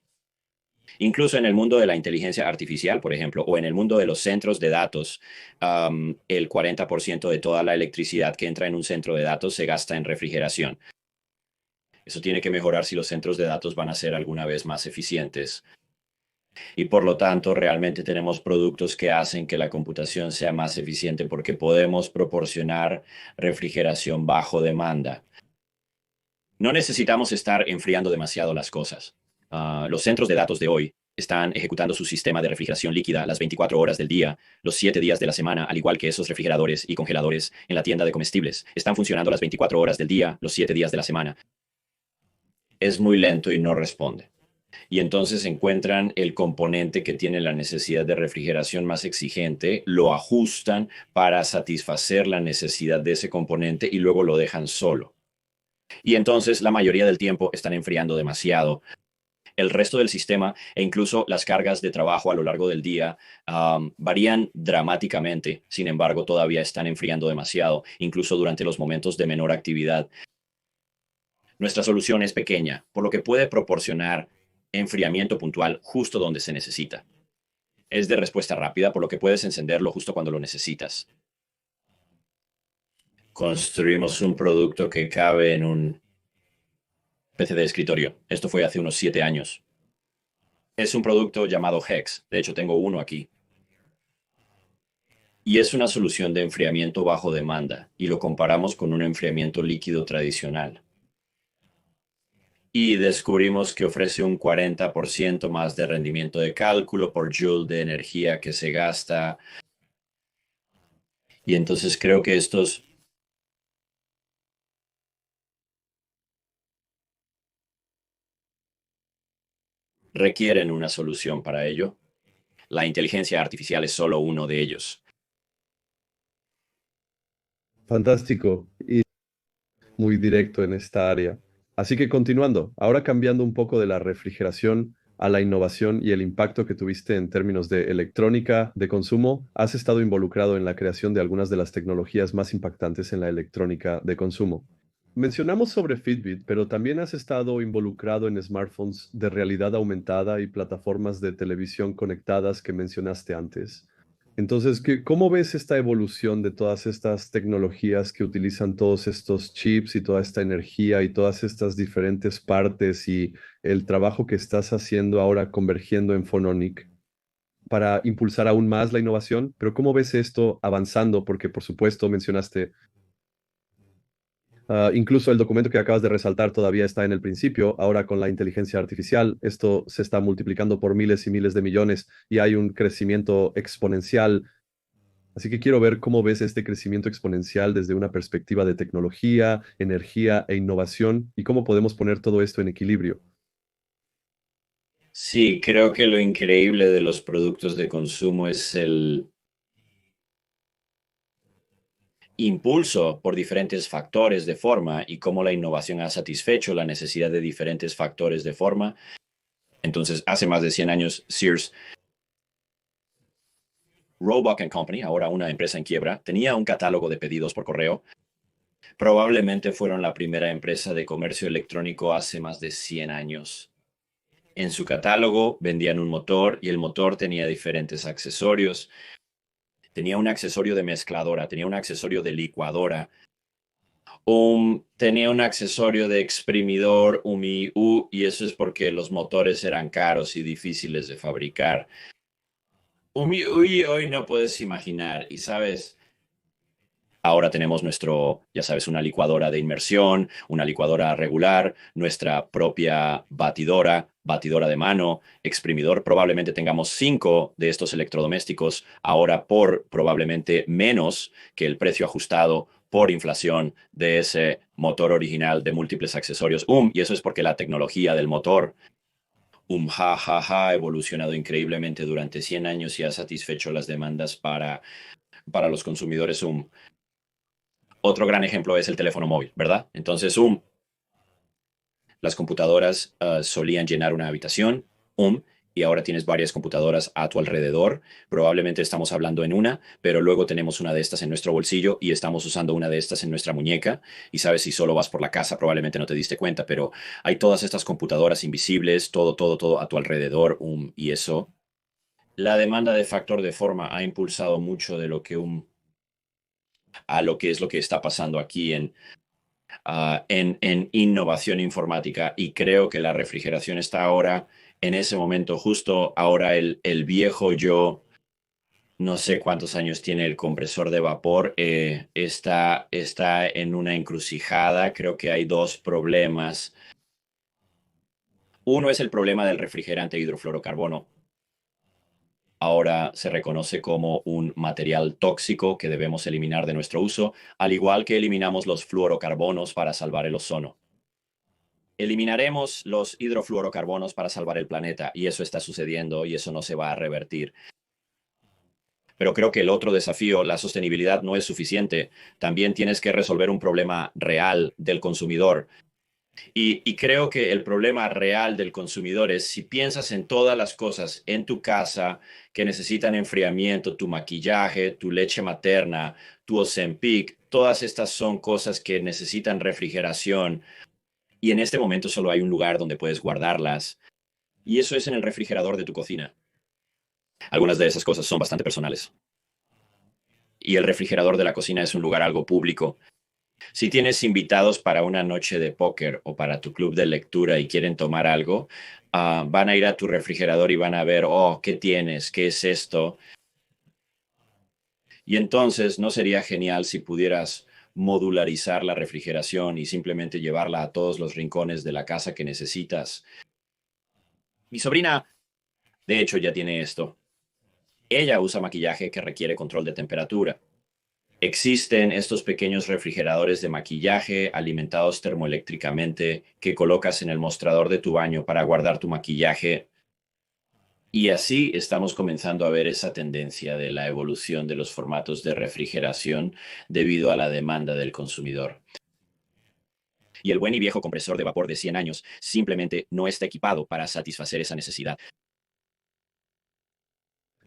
Incluso en el mundo de la inteligencia artificial, por ejemplo, o en el mundo de los centros de datos, el 40% de toda la electricidad que entra en un centro de datos se gasta en refrigeración. Eso tiene que mejorar si los centros de datos van a ser alguna vez más eficientes. Y por lo tanto, realmente tenemos productos que hacen que la computación sea más eficiente porque podemos proporcionar refrigeración bajo demanda. No necesitamos estar enfriando demasiado las cosas. Los centros de datos de hoy están ejecutando su sistema de refrigeración líquida las 24 horas del día, los 7 días de la semana, al igual que esos refrigeradores y congeladores en la tienda de comestibles. Están funcionando las 24 horas del día, los 7 días de la semana. Es muy lento y no responde. Y entonces encuentran el componente que tiene la necesidad de refrigeración más exigente, lo ajustan para satisfacer la necesidad de ese componente y luego lo dejan solo. Y entonces la mayoría del tiempo están enfriando demasiado. El resto del sistema e incluso las cargas de trabajo a lo largo del día varían dramáticamente. Sin embargo, todavía están enfriando demasiado, incluso durante los momentos de menor actividad. Nuestra solución es pequeña, por lo que puede proporcionar enfriamiento puntual justo donde se necesita. Es de respuesta rápida, por lo que puedes encenderlo justo cuando lo necesitas. Construimos un producto que cabe en un PC de escritorio. Esto fue hace unos 7 años. Es un producto llamado Hex. De hecho, tengo uno aquí. Y es una solución de enfriamiento bajo demanda, y lo comparamos con un enfriamiento líquido tradicional. Y descubrimos que ofrece un 40% más de rendimiento de cálculo por joule de energía que se gasta. Y entonces creo que estos requieren una solución para ello. La inteligencia artificial es solo uno de ellos. Fantástico y muy directo en esta área. Así que continuando, ahora cambiando un poco de la refrigeración a la innovación y el impacto que tuviste en términos de electrónica de consumo, has estado involucrado en la creación de algunas de las tecnologías más impactantes en la electrónica de consumo. Mencionamos sobre Fitbit, pero también has estado involucrado en smartphones de realidad aumentada y plataformas de televisión conectadas que mencionaste antes. Entonces, ¿cómo ves esta evolución de todas estas tecnologías que utilizan todos estos chips y toda esta energía y todas estas diferentes partes y el trabajo que estás haciendo ahora convergiendo en Phononic para impulsar aún más la innovación? Pero ¿cómo ves esto avanzando? Porque, por supuesto, mencionaste, incluso el documento que acabas de resaltar todavía está en el principio. Ahora con la inteligencia artificial, esto se está multiplicando por miles y miles de millones y hay un crecimiento exponencial. Así que quiero ver cómo ves este crecimiento exponencial desde una perspectiva de tecnología, energía e innovación y cómo podemos poner todo esto en equilibrio. Sí, creo que lo increíble de los productos de consumo es el impulso por diferentes factores de forma y cómo la innovación ha satisfecho la necesidad de diferentes factores de forma. Entonces, hace más de 100 años, Sears, Roebuck and Company, ahora una empresa en quiebra, tenía un catálogo de pedidos por correo. Probablemente fueron la primera empresa de comercio electrónico hace más de 100 años. En su catálogo vendían un motor y el motor tenía diferentes accesorios. Tenía un accesorio de mezcladora, tenía un accesorio de licuadora, tenía un accesorio de exprimidor, y eso es porque los motores eran caros y difíciles de fabricar. Hoy no puedes imaginar, y sabes, ahora tenemos ya sabes, una licuadora de inmersión, una licuadora regular, nuestra propia batidora, batidora de mano, exprimidor. Probablemente tengamos 5 de estos electrodomésticos ahora por probablemente menos que el precio ajustado por inflación de ese motor original de múltiples accesorios. Y eso es porque la tecnología del motor, ha evolucionado increíblemente durante 100 años y ha satisfecho las demandas para los consumidores. Otro gran ejemplo es el teléfono móvil, ¿verdad? Entonces, las computadoras solían llenar una habitación, y ahora tienes varias computadoras a tu alrededor. Probablemente estamos hablando en una, pero luego tenemos una de estas en nuestro bolsillo y estamos usando una de estas en nuestra muñeca. Y sabes, si solo vas por la casa, probablemente no te diste cuenta, pero hay todas estas computadoras invisibles, todo, todo, todo a tu alrededor, y eso. La demanda de factor de forma ha impulsado mucho de lo que a lo que es lo que está pasando aquí en innovación informática, y creo que la refrigeración está ahora en ese momento, justo ahora el viejo yo, no sé cuántos años tiene el compresor de vapor, está en una encrucijada. Creo que hay dos problemas. Uno es el problema del refrigerante hidrofluorocarbono. Ahora se reconoce como un material tóxico que debemos eliminar de nuestro uso, al igual que eliminamos los fluorocarbonos para salvar el ozono. Eliminaremos los hidrofluorocarbonos para salvar el planeta, y eso está sucediendo y eso no se va a revertir. Pero creo que el otro desafío, la sostenibilidad, no es suficiente. También tienes que resolver un problema real del consumidor. Y creo que el problema real del consumidor es si piensas en todas las cosas en tu casa que necesitan enfriamiento, tu maquillaje, tu leche materna, tu Ozempic, todas estas son cosas que necesitan refrigeración. Y en este momento solo hay un lugar donde puedes guardarlas, y eso es en el refrigerador de tu cocina. Algunas de esas cosas son bastante personales. Y el refrigerador de la cocina es un lugar algo público. Si tienes invitados para una noche de póker o para tu club de lectura y quieren tomar algo, van a ir a tu refrigerador y van a ver, oh, ¿qué tienes? ¿Qué es esto? Y entonces, ¿no sería genial si pudieras modularizar la refrigeración y simplemente llevarla a todos los rincones de la casa que necesitas? Mi sobrina, de hecho, ya tiene esto. Ella usa maquillaje que requiere control de temperatura. Existen estos pequeños refrigeradores de maquillaje alimentados termoeléctricamente que colocas en el mostrador de tu baño para guardar tu maquillaje. Y así estamos comenzando a ver esa tendencia de la evolución de los formatos de refrigeración debido a la demanda del consumidor. Y el buen y viejo compresor de vapor de 100 años simplemente no está equipado para satisfacer esa necesidad.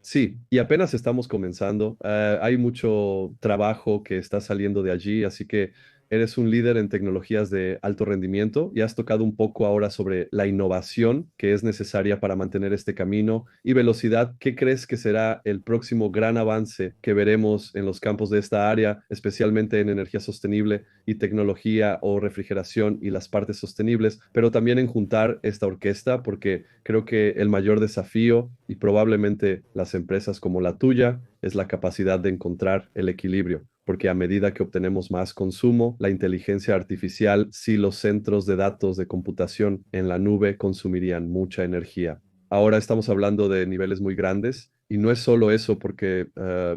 Sí, y apenas estamos comenzando. Hay mucho trabajo que está saliendo de allí, así que eres un líder en tecnologías de alto rendimiento y has tocado un poco ahora sobre la innovación que es necesaria para mantener este camino y velocidad. ¿Qué crees que será el próximo gran avance que veremos en los campos de esta área, especialmente en energía sostenible y tecnología o refrigeración y las partes sostenibles, pero también en juntar esta orquesta? Porque creo que el mayor desafío y probablemente las empresas como la tuya es la capacidad de encontrar el equilibrio, porque a medida que obtenemos más consumo, la inteligencia artificial, si los centros de datos de computación en la nube consumirían mucha energía. Ahora estamos hablando de niveles muy grandes. Y no es solo eso, porque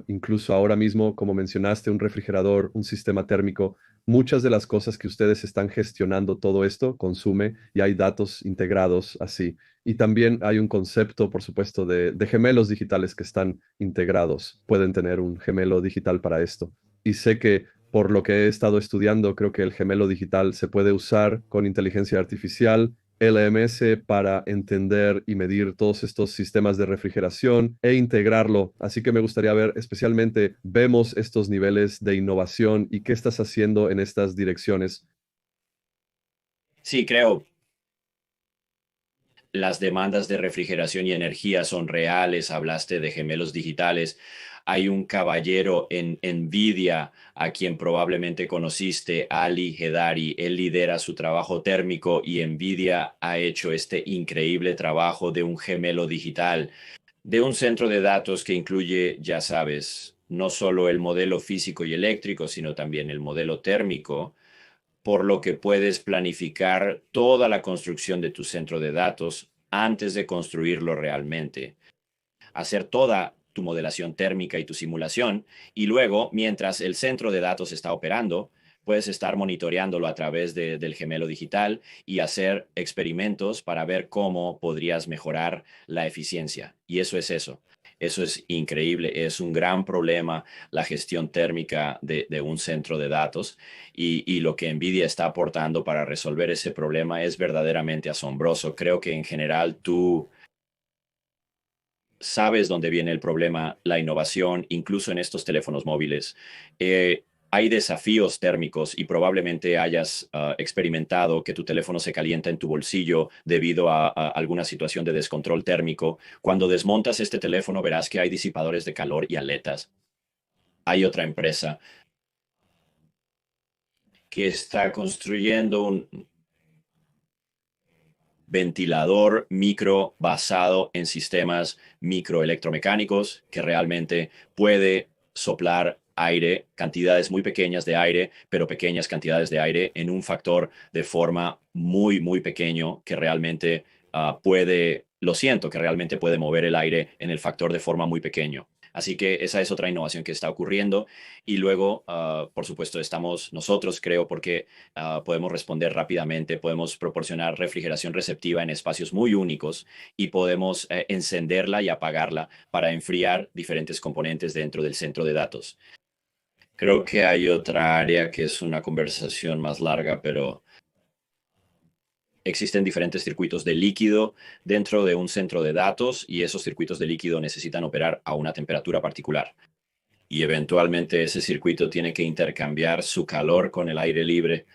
incluso ahora mismo, como mencionaste, un refrigerador, un sistema térmico, muchas de las cosas que ustedes están gestionando, todo esto consume y hay datos integrados así. Y también hay un concepto, por supuesto, de gemelos digitales que están integrados. Pueden tener un gemelo digital para esto. Y sé que por lo que he estado estudiando, creo que el gemelo digital se puede usar con inteligencia artificial, LMS, para entender y medir todos estos sistemas de refrigeración e integrarlo. Así que me gustaría ver, especialmente, vemos estos niveles de innovación y qué estás haciendo en estas direcciones. Sí, creo, las demandas de refrigeración y energía son reales. Hablaste de gemelos digitales. Hay un caballero en Nvidia a quien probablemente conociste, Ali Hedari. Él lidera su trabajo térmico y Nvidia ha hecho este increíble trabajo de un gemelo digital, de un centro de datos que incluye, ya sabes, no solo el modelo físico y eléctrico, sino también el modelo térmico, por lo que puedes planificar toda la construcción de tu centro de datos antes de construirlo realmente, hacer toda tu modelación térmica y tu simulación, y luego, mientras el centro de datos está operando, puedes estar monitoreándolo a través del gemelo digital y hacer experimentos para ver cómo podrías mejorar la eficiencia. Y eso es eso. Eso es increíble, es un gran problema la gestión térmica de un centro de datos, y lo que NVIDIA está aportando para resolver ese problema es verdaderamente asombroso. Creo que en general tú sabes dónde viene el problema, la innovación, incluso en estos teléfonos móviles. Hay desafíos térmicos y probablemente hayas experimentado que tu teléfono se calienta en tu bolsillo debido a alguna situación de descontrol térmico. Cuando desmontas este teléfono verás que hay disipadores de calor y aletas. Hay otra empresa que está construyendo un ventilador micro basado en sistemas microelectromecánicos que realmente puede soplar aire, cantidades muy pequeñas de aire, pero pequeñas cantidades de aire en un factor de forma muy, muy pequeño que realmente puede, lo siento, que realmente puede mover el aire en el factor de forma muy pequeño. Así que esa es otra innovación que está ocurriendo. Y luego, por supuesto, estamos nosotros, creo, porque podemos responder rápidamente, podemos proporcionar refrigeración receptiva en espacios muy únicos y podemos encenderla y apagarla para enfriar diferentes componentes dentro del centro de datos. Creo que hay otra área que es una conversación más larga, pero existen diferentes circuitos de líquido dentro de un centro de datos y esos circuitos de líquido necesitan operar a una temperatura particular. Y eventualmente ese circuito tiene que intercambiar su calor con el aire libre.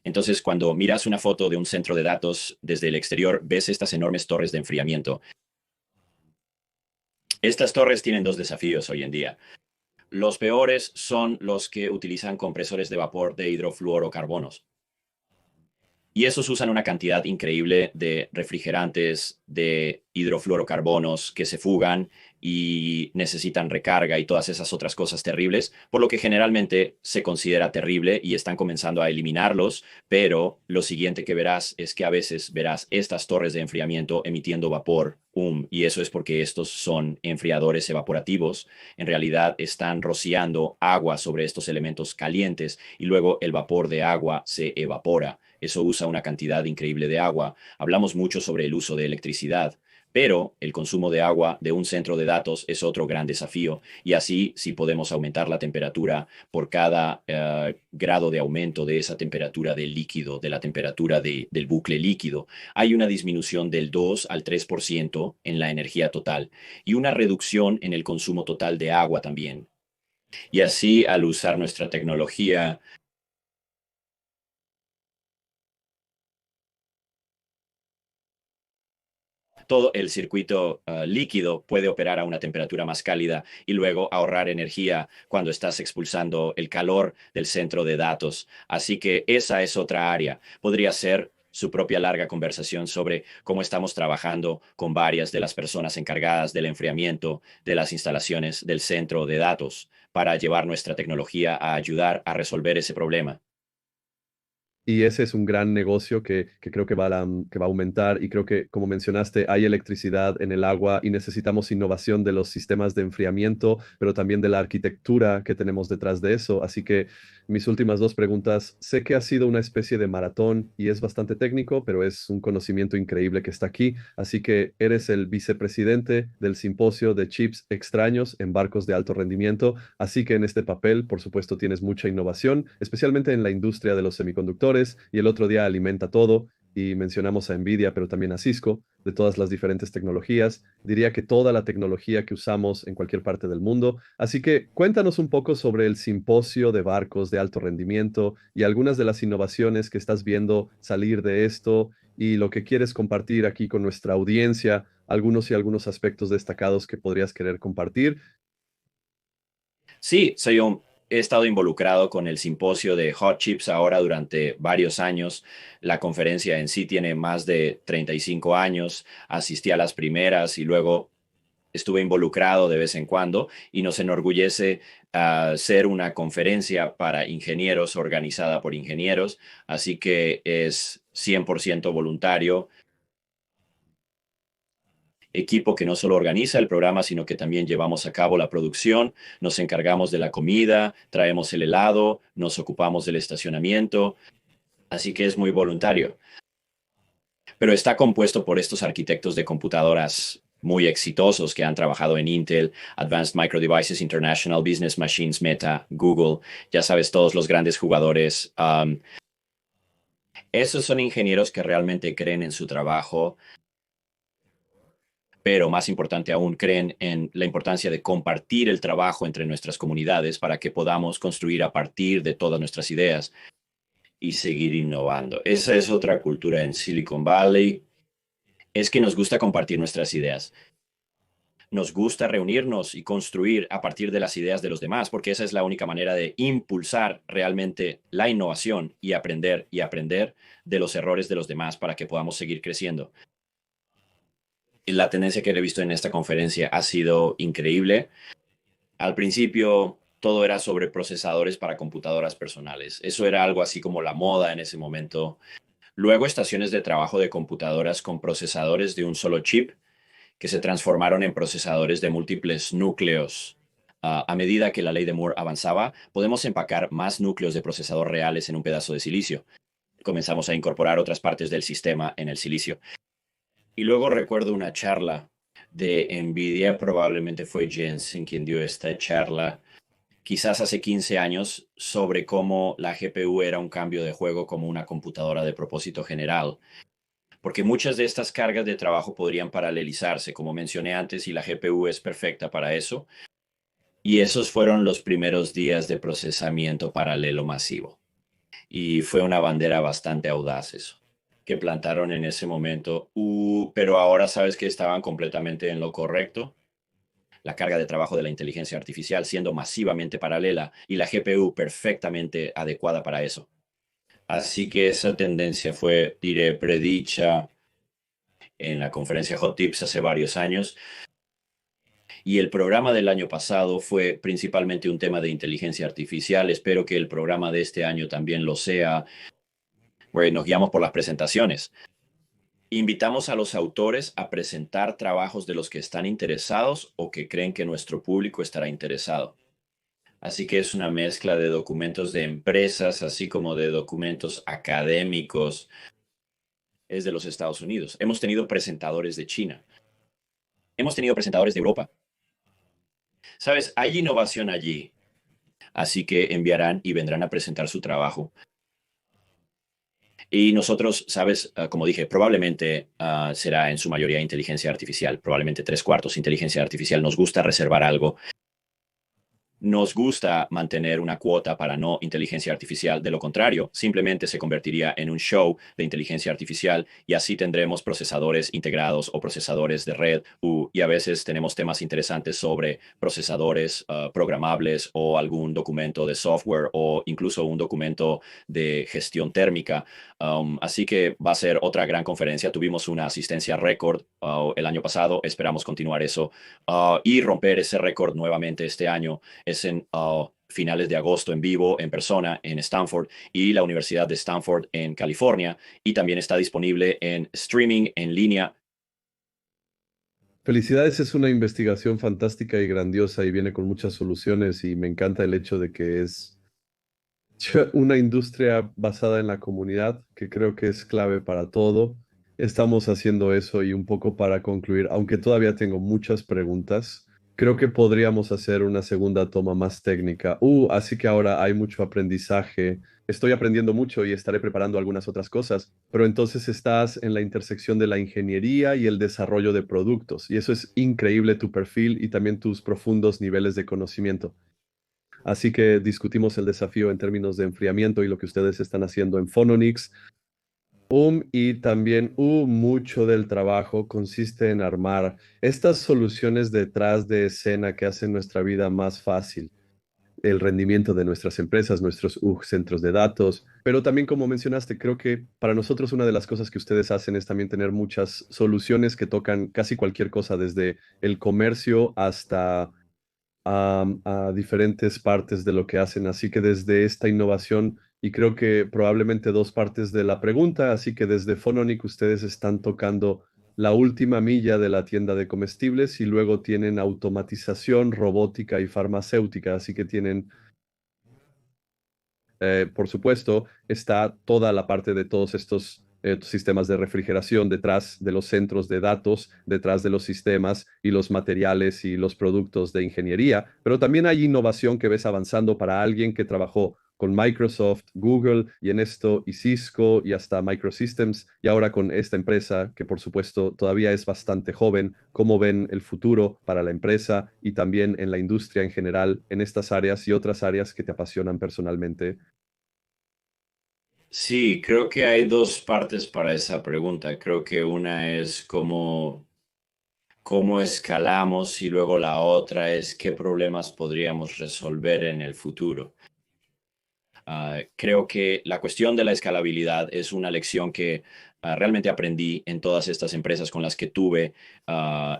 Entonces, cuando miras una foto de un centro de datos desde el exterior, ves estas enormes torres de enfriamiento. Estas torres tienen dos desafíos hoy en día. Los peores son los que utilizan compresores de vapor de hidrofluorocarbonos. Y esos usan una cantidad increíble de refrigerantes, de hidrofluorocarbonos que se fugan y necesitan recarga y todas esas otras cosas terribles, por lo que generalmente se considera terrible y están comenzando a eliminarlos, pero lo siguiente que verás es que a veces verás estas torres de enfriamiento emitiendo vapor, y eso es porque estos son enfriadores evaporativos. En realidad están rociando agua sobre estos elementos calientes y luego el vapor de agua se evapora. Eso usa una cantidad increíble de agua. Hablamos mucho sobre el uso de electricidad, pero el consumo de agua de un centro de datos es otro gran desafío. Y así, si podemos aumentar la temperatura por cada grado de aumento de esa temperatura del líquido, de la temperatura del bucle líquido, hay una disminución del 2 al 3% en la energía total y una reducción en el consumo total de agua también. Y así, al usar nuestra tecnología, todo el circuito líquido puede operar a una temperatura más cálida y luego ahorrar energía cuando estás expulsando el calor del centro de datos. Así que esa es otra área. Podría ser su propia larga conversación sobre cómo estamos trabajando con varias de las personas encargadas del enfriamiento de las instalaciones del centro de datos para llevar nuestra tecnología a ayudar a resolver ese problema. Y ese es un gran negocio que creo que que va a aumentar. Y creo que, como mencionaste, hay electricidad en el agua y necesitamos innovación de los sistemas de enfriamiento, pero también de la arquitectura que tenemos detrás de eso. Así que mis últimas dos preguntas, sé que ha sido una especie de maratón y es bastante técnico, pero es un conocimiento increíble que está aquí. Así que eres el vicepresidente del Simposio de Chips Extraños en Barcos de Alto Rendimiento. Así que en este papel, por supuesto, tienes mucha innovación, especialmente en la industria de los semiconductores, y el otro día Alimenta Todo, y mencionamos a Nvidia, pero también a Cisco, de todas las diferentes tecnologías. Diría que toda la tecnología que usamos en cualquier parte del mundo. Así que cuéntanos un poco sobre el simposio de barcos de alto rendimiento y algunas de las innovaciones que estás viendo salir de esto y lo que quieres compartir aquí con nuestra audiencia, algunos aspectos destacados que podrías querer compartir. Sí, he estado involucrado con el simposio de Hot Chips ahora durante varios años. La conferencia en sí tiene más de 35 años. Asistí a las primeras y luego estuve involucrado de vez en cuando y nos enorgullece ser una conferencia para ingenieros organizada por ingenieros. Así que es 100% voluntario, equipo que no solo organiza el programa, sino que también llevamos a cabo la producción, nos encargamos de la comida, traemos el helado, nos ocupamos del estacionamiento, así que es muy voluntario. Pero está compuesto por estos arquitectos de computadoras muy exitosos que han trabajado en Intel, Advanced Micro Devices International, Business Machines, Meta, Google, ya sabes, todos los grandes jugadores. Esos son ingenieros que realmente creen en su trabajo, pero más importante aún, creen en la importancia de compartir el trabajo entre nuestras comunidades para que podamos construir a partir de todas nuestras ideas y seguir innovando. Esa es otra cultura en Silicon Valley, es que nos gusta compartir nuestras ideas. Nos gusta reunirnos y construir a partir de las ideas de los demás, porque esa es la única manera de impulsar realmente la innovación y aprender de los errores de los demás para que podamos seguir creciendo. La tendencia que he visto en esta conferencia ha sido increíble. Al principio todo era sobre procesadores para computadoras personales. Eso era algo así como la moda en ese momento. Luego estaciones de trabajo de computadoras con procesadores de un solo chip que se transformaron en procesadores de múltiples núcleos. A medida que la ley de Moore avanzaba, podemos empacar más núcleos de procesador reales en un pedazo de silicio. Comenzamos a incorporar otras partes del sistema en el silicio. Y luego recuerdo una charla de NVIDIA, probablemente fue Jensen quien dio esta charla, quizás hace 15 años, sobre cómo la GPU era un cambio de juego como una computadora de propósito general, porque muchas de estas cargas de trabajo podrían paralelizarse, como mencioné antes, y la GPU es perfecta para eso. Y esos fueron los primeros días de procesamiento paralelo masivo. Y fue una bandera bastante audaz eso, que plantaron en ese momento. Pero ahora sabes que estaban completamente en lo correcto. La carga de trabajo de la inteligencia artificial siendo masivamente paralela y la GPU perfectamente adecuada para eso. Así que esa tendencia fue, diré, predicha en la conferencia Hot Tips hace varios años. Y el programa del año pasado fue principalmente un tema de inteligencia artificial. Espero que el programa de este año también lo sea. Bueno, nos guiamos por las presentaciones. Invitamos a los autores a presentar trabajos de los que están interesados o que creen que nuestro público estará interesado. Así que es una mezcla de documentos de empresas, así como de documentos académicos. Es de los Estados Unidos. Hemos tenido presentadores de China. Hemos tenido presentadores de Europa. Sabes, hay innovación allí. Así que enviarán y vendrán a presentar su trabajo. Y nosotros, sabes, como dije, probablemente será en su mayoría inteligencia artificial, probablemente tres cuartos inteligencia artificial. Nos gusta reservar algo. Nos gusta mantener una cuota para no inteligencia artificial. De lo contrario, simplemente se convertiría en un show de inteligencia artificial y así tendremos procesadores integrados o procesadores de red y a veces tenemos temas interesantes sobre procesadores programables o algún documento de software o incluso un documento de gestión térmica. Así que va a ser otra gran conferencia. Tuvimos una asistencia récord el año pasado. Esperamos continuar eso y romper ese récord nuevamente este año. Es en finales de agosto en vivo, en persona, en Stanford y la Universidad de Stanford en California. Y también está disponible en streaming en línea. Felicidades, es una investigación fantástica y grandiosa y viene con muchas soluciones y me encanta el hecho de que es una industria basada en la comunidad, que creo que es clave para todo. Estamos haciendo eso y un poco para concluir, aunque todavía tengo muchas preguntas, creo que podríamos hacer una segunda toma más técnica. Así que ahora hay mucho aprendizaje. Estoy aprendiendo mucho y estaré preparando algunas otras cosas, pero entonces estás en la intersección de la ingeniería y el desarrollo de productos, y eso es increíble tu perfil y también tus profundos niveles de conocimiento. Así que discutimos el desafío en términos de enfriamiento y lo que ustedes están haciendo en Phononix. Y también mucho del trabajo consiste en armar estas soluciones detrás de escena que hacen nuestra vida más fácil, el rendimiento de nuestras empresas, nuestros centros de datos, pero también como mencionaste, creo que para nosotros una de las cosas que ustedes hacen es también tener muchas soluciones que tocan casi cualquier cosa, desde el comercio hasta a diferentes partes de lo que hacen. Así que desde esta innovación, y creo que probablemente dos partes de la pregunta, así que desde Phononic ustedes están tocando la última milla de la tienda de comestibles y luego tienen automatización, robótica y farmacéutica, así que tienen por supuesto, está toda la parte de todos estos sistemas de refrigeración detrás de los centros de datos, detrás de los sistemas y los materiales y los productos de ingeniería, pero también hay innovación que ves avanzando para alguien que trabajó con Microsoft, Google y en esto y Cisco y hasta Microsystems y ahora con esta empresa que por supuesto todavía es bastante joven. ¿Cómo ven el futuro para la empresa y también en la industria en general en estas áreas y otras áreas que te apasionan personalmente? Sí, creo que hay dos partes para esa pregunta. Creo que una es cómo escalamos y luego la otra es qué problemas podríamos resolver en el futuro. Creo que la cuestión de la escalabilidad es una lección que realmente aprendí en todas estas empresas con las que tuve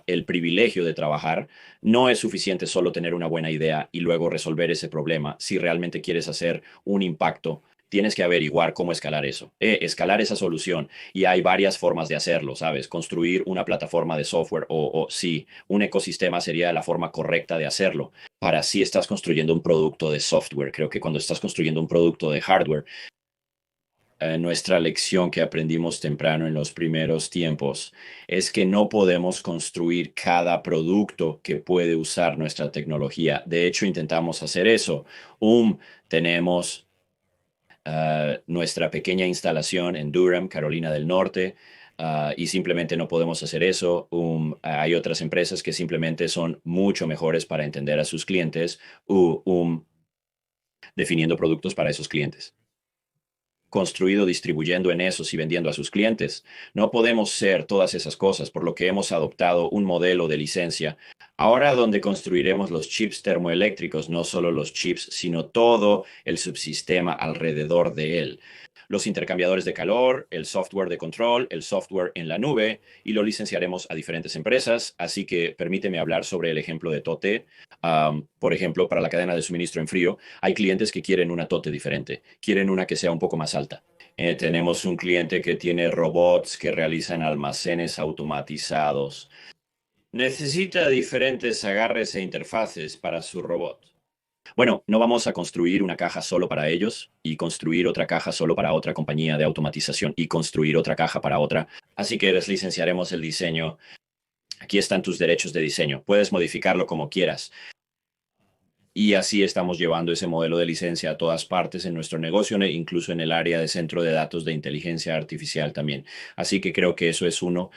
el privilegio de trabajar. No es suficiente solo tener una buena idea y luego resolver ese problema. Si realmente quieres hacer un impacto, tienes que averiguar cómo escalar eso, escalar esa solución. Y hay varias formas de hacerlo, ¿sabes? Construir una plataforma de software o sí, un ecosistema sería la forma correcta de hacerlo para si estás construyendo un producto de software. Creo que cuando estás construyendo un producto de hardware, nuestra lección que aprendimos temprano en los primeros tiempos es que no podemos construir cada producto que puede usar nuestra tecnología. De hecho, intentamos hacer eso. Tenemos nuestra pequeña instalación en Durham, Carolina del Norte, y simplemente no podemos hacer eso. Hay otras empresas que simplemente son mucho mejores para entender a sus clientes, definiendo productos para esos clientes, construido distribuyendo en esos y vendiendo a sus clientes. No podemos ser todas esas cosas, por lo que hemos adoptado un modelo de licencia. Ahora donde construiremos los chips termoeléctricos, no solo los chips, sino todo el subsistema alrededor de él. los intercambiadores de calor, el software de control, el software en la nube, y lo licenciaremos a diferentes empresas. Así que permíteme hablar sobre el ejemplo de Tote. Por ejemplo, para la cadena de suministro en frío, hay clientes que quieren una Tote diferente, quieren una que sea un poco más alta. Tenemos un cliente que tiene robots que realizan almacenes automatizados. Necesita diferentes agarres e interfaces para su robot. Bueno, no vamos a construir una caja solo para ellos y construir otra caja solo para otra compañía de automatización y construir otra caja para otra. Así que les licenciaremos el diseño. Aquí están tus derechos de diseño. Puedes modificarlo como quieras. Y así estamos llevando ese modelo de licencia a todas partes en nuestro negocio, incluso en el área de centro de datos de inteligencia artificial también. Así que creo que eso es uno.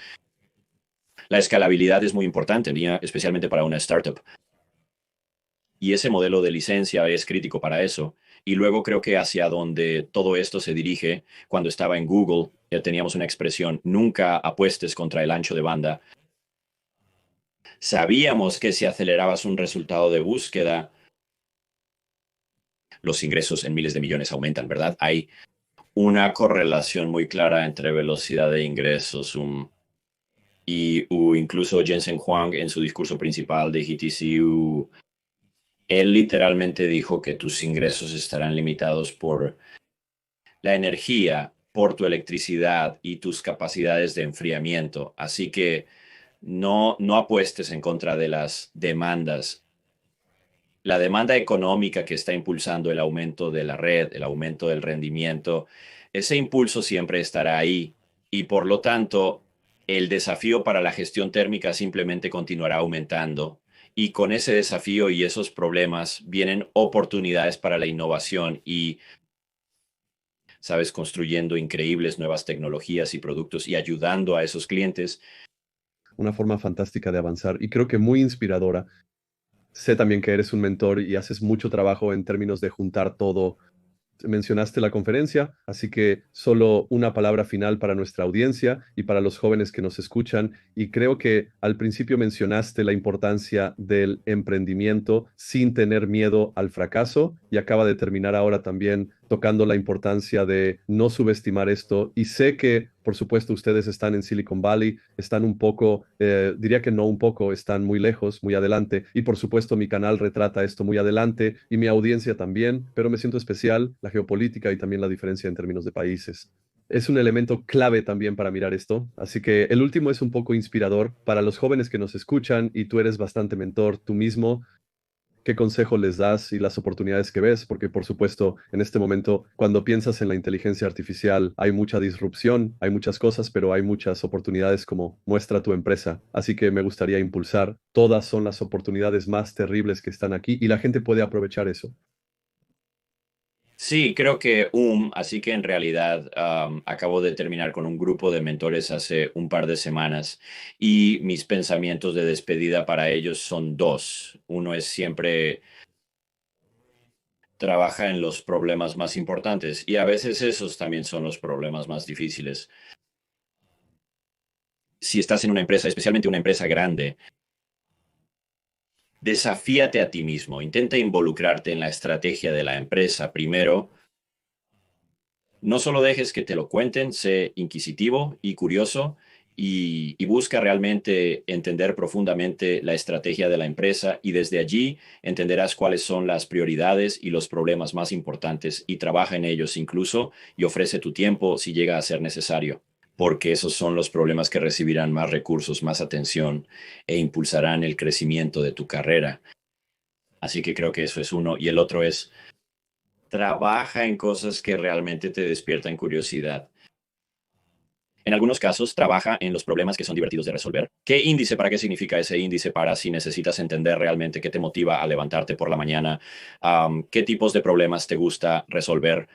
La escalabilidad es muy importante, especialmente para una startup. Y ese modelo de licencia es crítico para eso. Y luego creo que hacia donde todo esto se dirige, cuando estaba en Google, ya teníamos una expresión, nunca apuestes contra el ancho de banda. Sabíamos que si acelerabas un resultado de búsqueda, los ingresos en miles de millones aumentan, ¿verdad? Hay una correlación muy clara entre velocidad de ingresos. Incluso Jensen Huang en su discurso principal de GTC, él literalmente dijo que tus ingresos estarán limitados por la energía, por tu electricidad y tus capacidades de enfriamiento. Así que no apuestes en contra de las demandas. La demanda económica que está impulsando el aumento de la red, el aumento del rendimiento, ese impulso siempre estará ahí y por lo tanto el desafío para la gestión térmica simplemente continuará aumentando. Y con ese desafío y esos problemas vienen oportunidades para la innovación y, sabes, construyendo increíbles nuevas tecnologías y productos y ayudando a esos clientes. Una forma fantástica de avanzar y creo que muy inspiradora. Sé también que eres un mentor y haces mucho trabajo en términos de juntar todo. Mencionaste la conferencia, así que solo una palabra final para nuestra audiencia y para los jóvenes que nos escuchan. Y creo que al principio mencionaste la importancia del emprendimiento sin tener miedo al fracaso y acaba de terminar ahora también tocando la importancia de no subestimar esto. Y sé que, por supuesto, ustedes están en Silicon Valley, están un poco, diría que no un poco, están muy lejos, muy adelante. Y por supuesto, mi canal retrata esto muy adelante y mi audiencia también, pero me siento especial, la geopolítica y también la diferencia en términos de países. Es un elemento clave también para mirar esto. Así que el último es un poco inspirador para los jóvenes que nos escuchan y tú eres bastante mentor tú mismo. ¿Qué consejo les das y las oportunidades que ves? Porque, por supuesto, en este momento, cuando piensas en la inteligencia artificial, hay mucha disrupción, hay muchas cosas, pero hay muchas oportunidades como muestra tu empresa. Así que me gustaría impulsar. Todas son las oportunidades más terribles que están aquí y la gente puede aprovechar eso. Sí, creo que así que en realidad acabo de terminar con un grupo de mentores hace un par de semanas y mis pensamientos de despedida para ellos son dos. Uno es siempre trabaja en los problemas más importantes y a veces esos también son los problemas más difíciles. Si estás en una empresa, especialmente una empresa grande, desafíate a ti mismo, intenta involucrarte en la estrategia de la empresa primero. No solo dejes que te lo cuenten, sé inquisitivo y curioso y busca realmente entender profundamente la estrategia de la empresa y desde allí entenderás cuáles son las prioridades y los problemas más importantes y trabaja en ellos incluso y ofrece tu tiempo si llega a ser necesario, porque esos son los problemas que recibirán más recursos, más atención e impulsarán el crecimiento de tu carrera. Así que creo que eso es uno y el otro es trabaja en cosas que realmente te despiertan curiosidad. En algunos casos, trabaja en los problemas que son divertidos de resolver. ¿Qué índice? ¿Para qué significa ese índice? Para si necesitas entender realmente qué te motiva a levantarte por la mañana, qué tipos de problemas te gusta resolver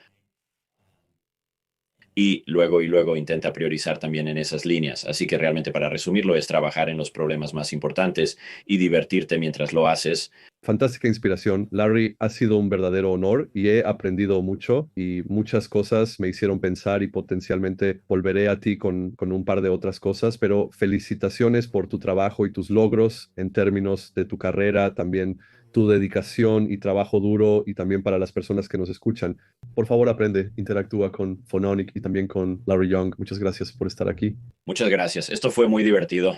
y luego intenta priorizar también en esas líneas. Así que realmente para resumirlo es trabajar en los problemas más importantes y divertirte mientras lo haces. Fantástica inspiración. Larry, ha sido un verdadero honor y he aprendido mucho y muchas cosas me hicieron pensar y potencialmente volveré a ti con un par de otras cosas, pero felicitaciones por tu trabajo y tus logros en términos de tu carrera, también tu dedicación y trabajo duro y también para las personas que nos escuchan. Por favor, aprende, interactúa con Phononic y también con Larry Young. Muchas gracias por estar aquí. Muchas gracias. Esto fue muy divertido.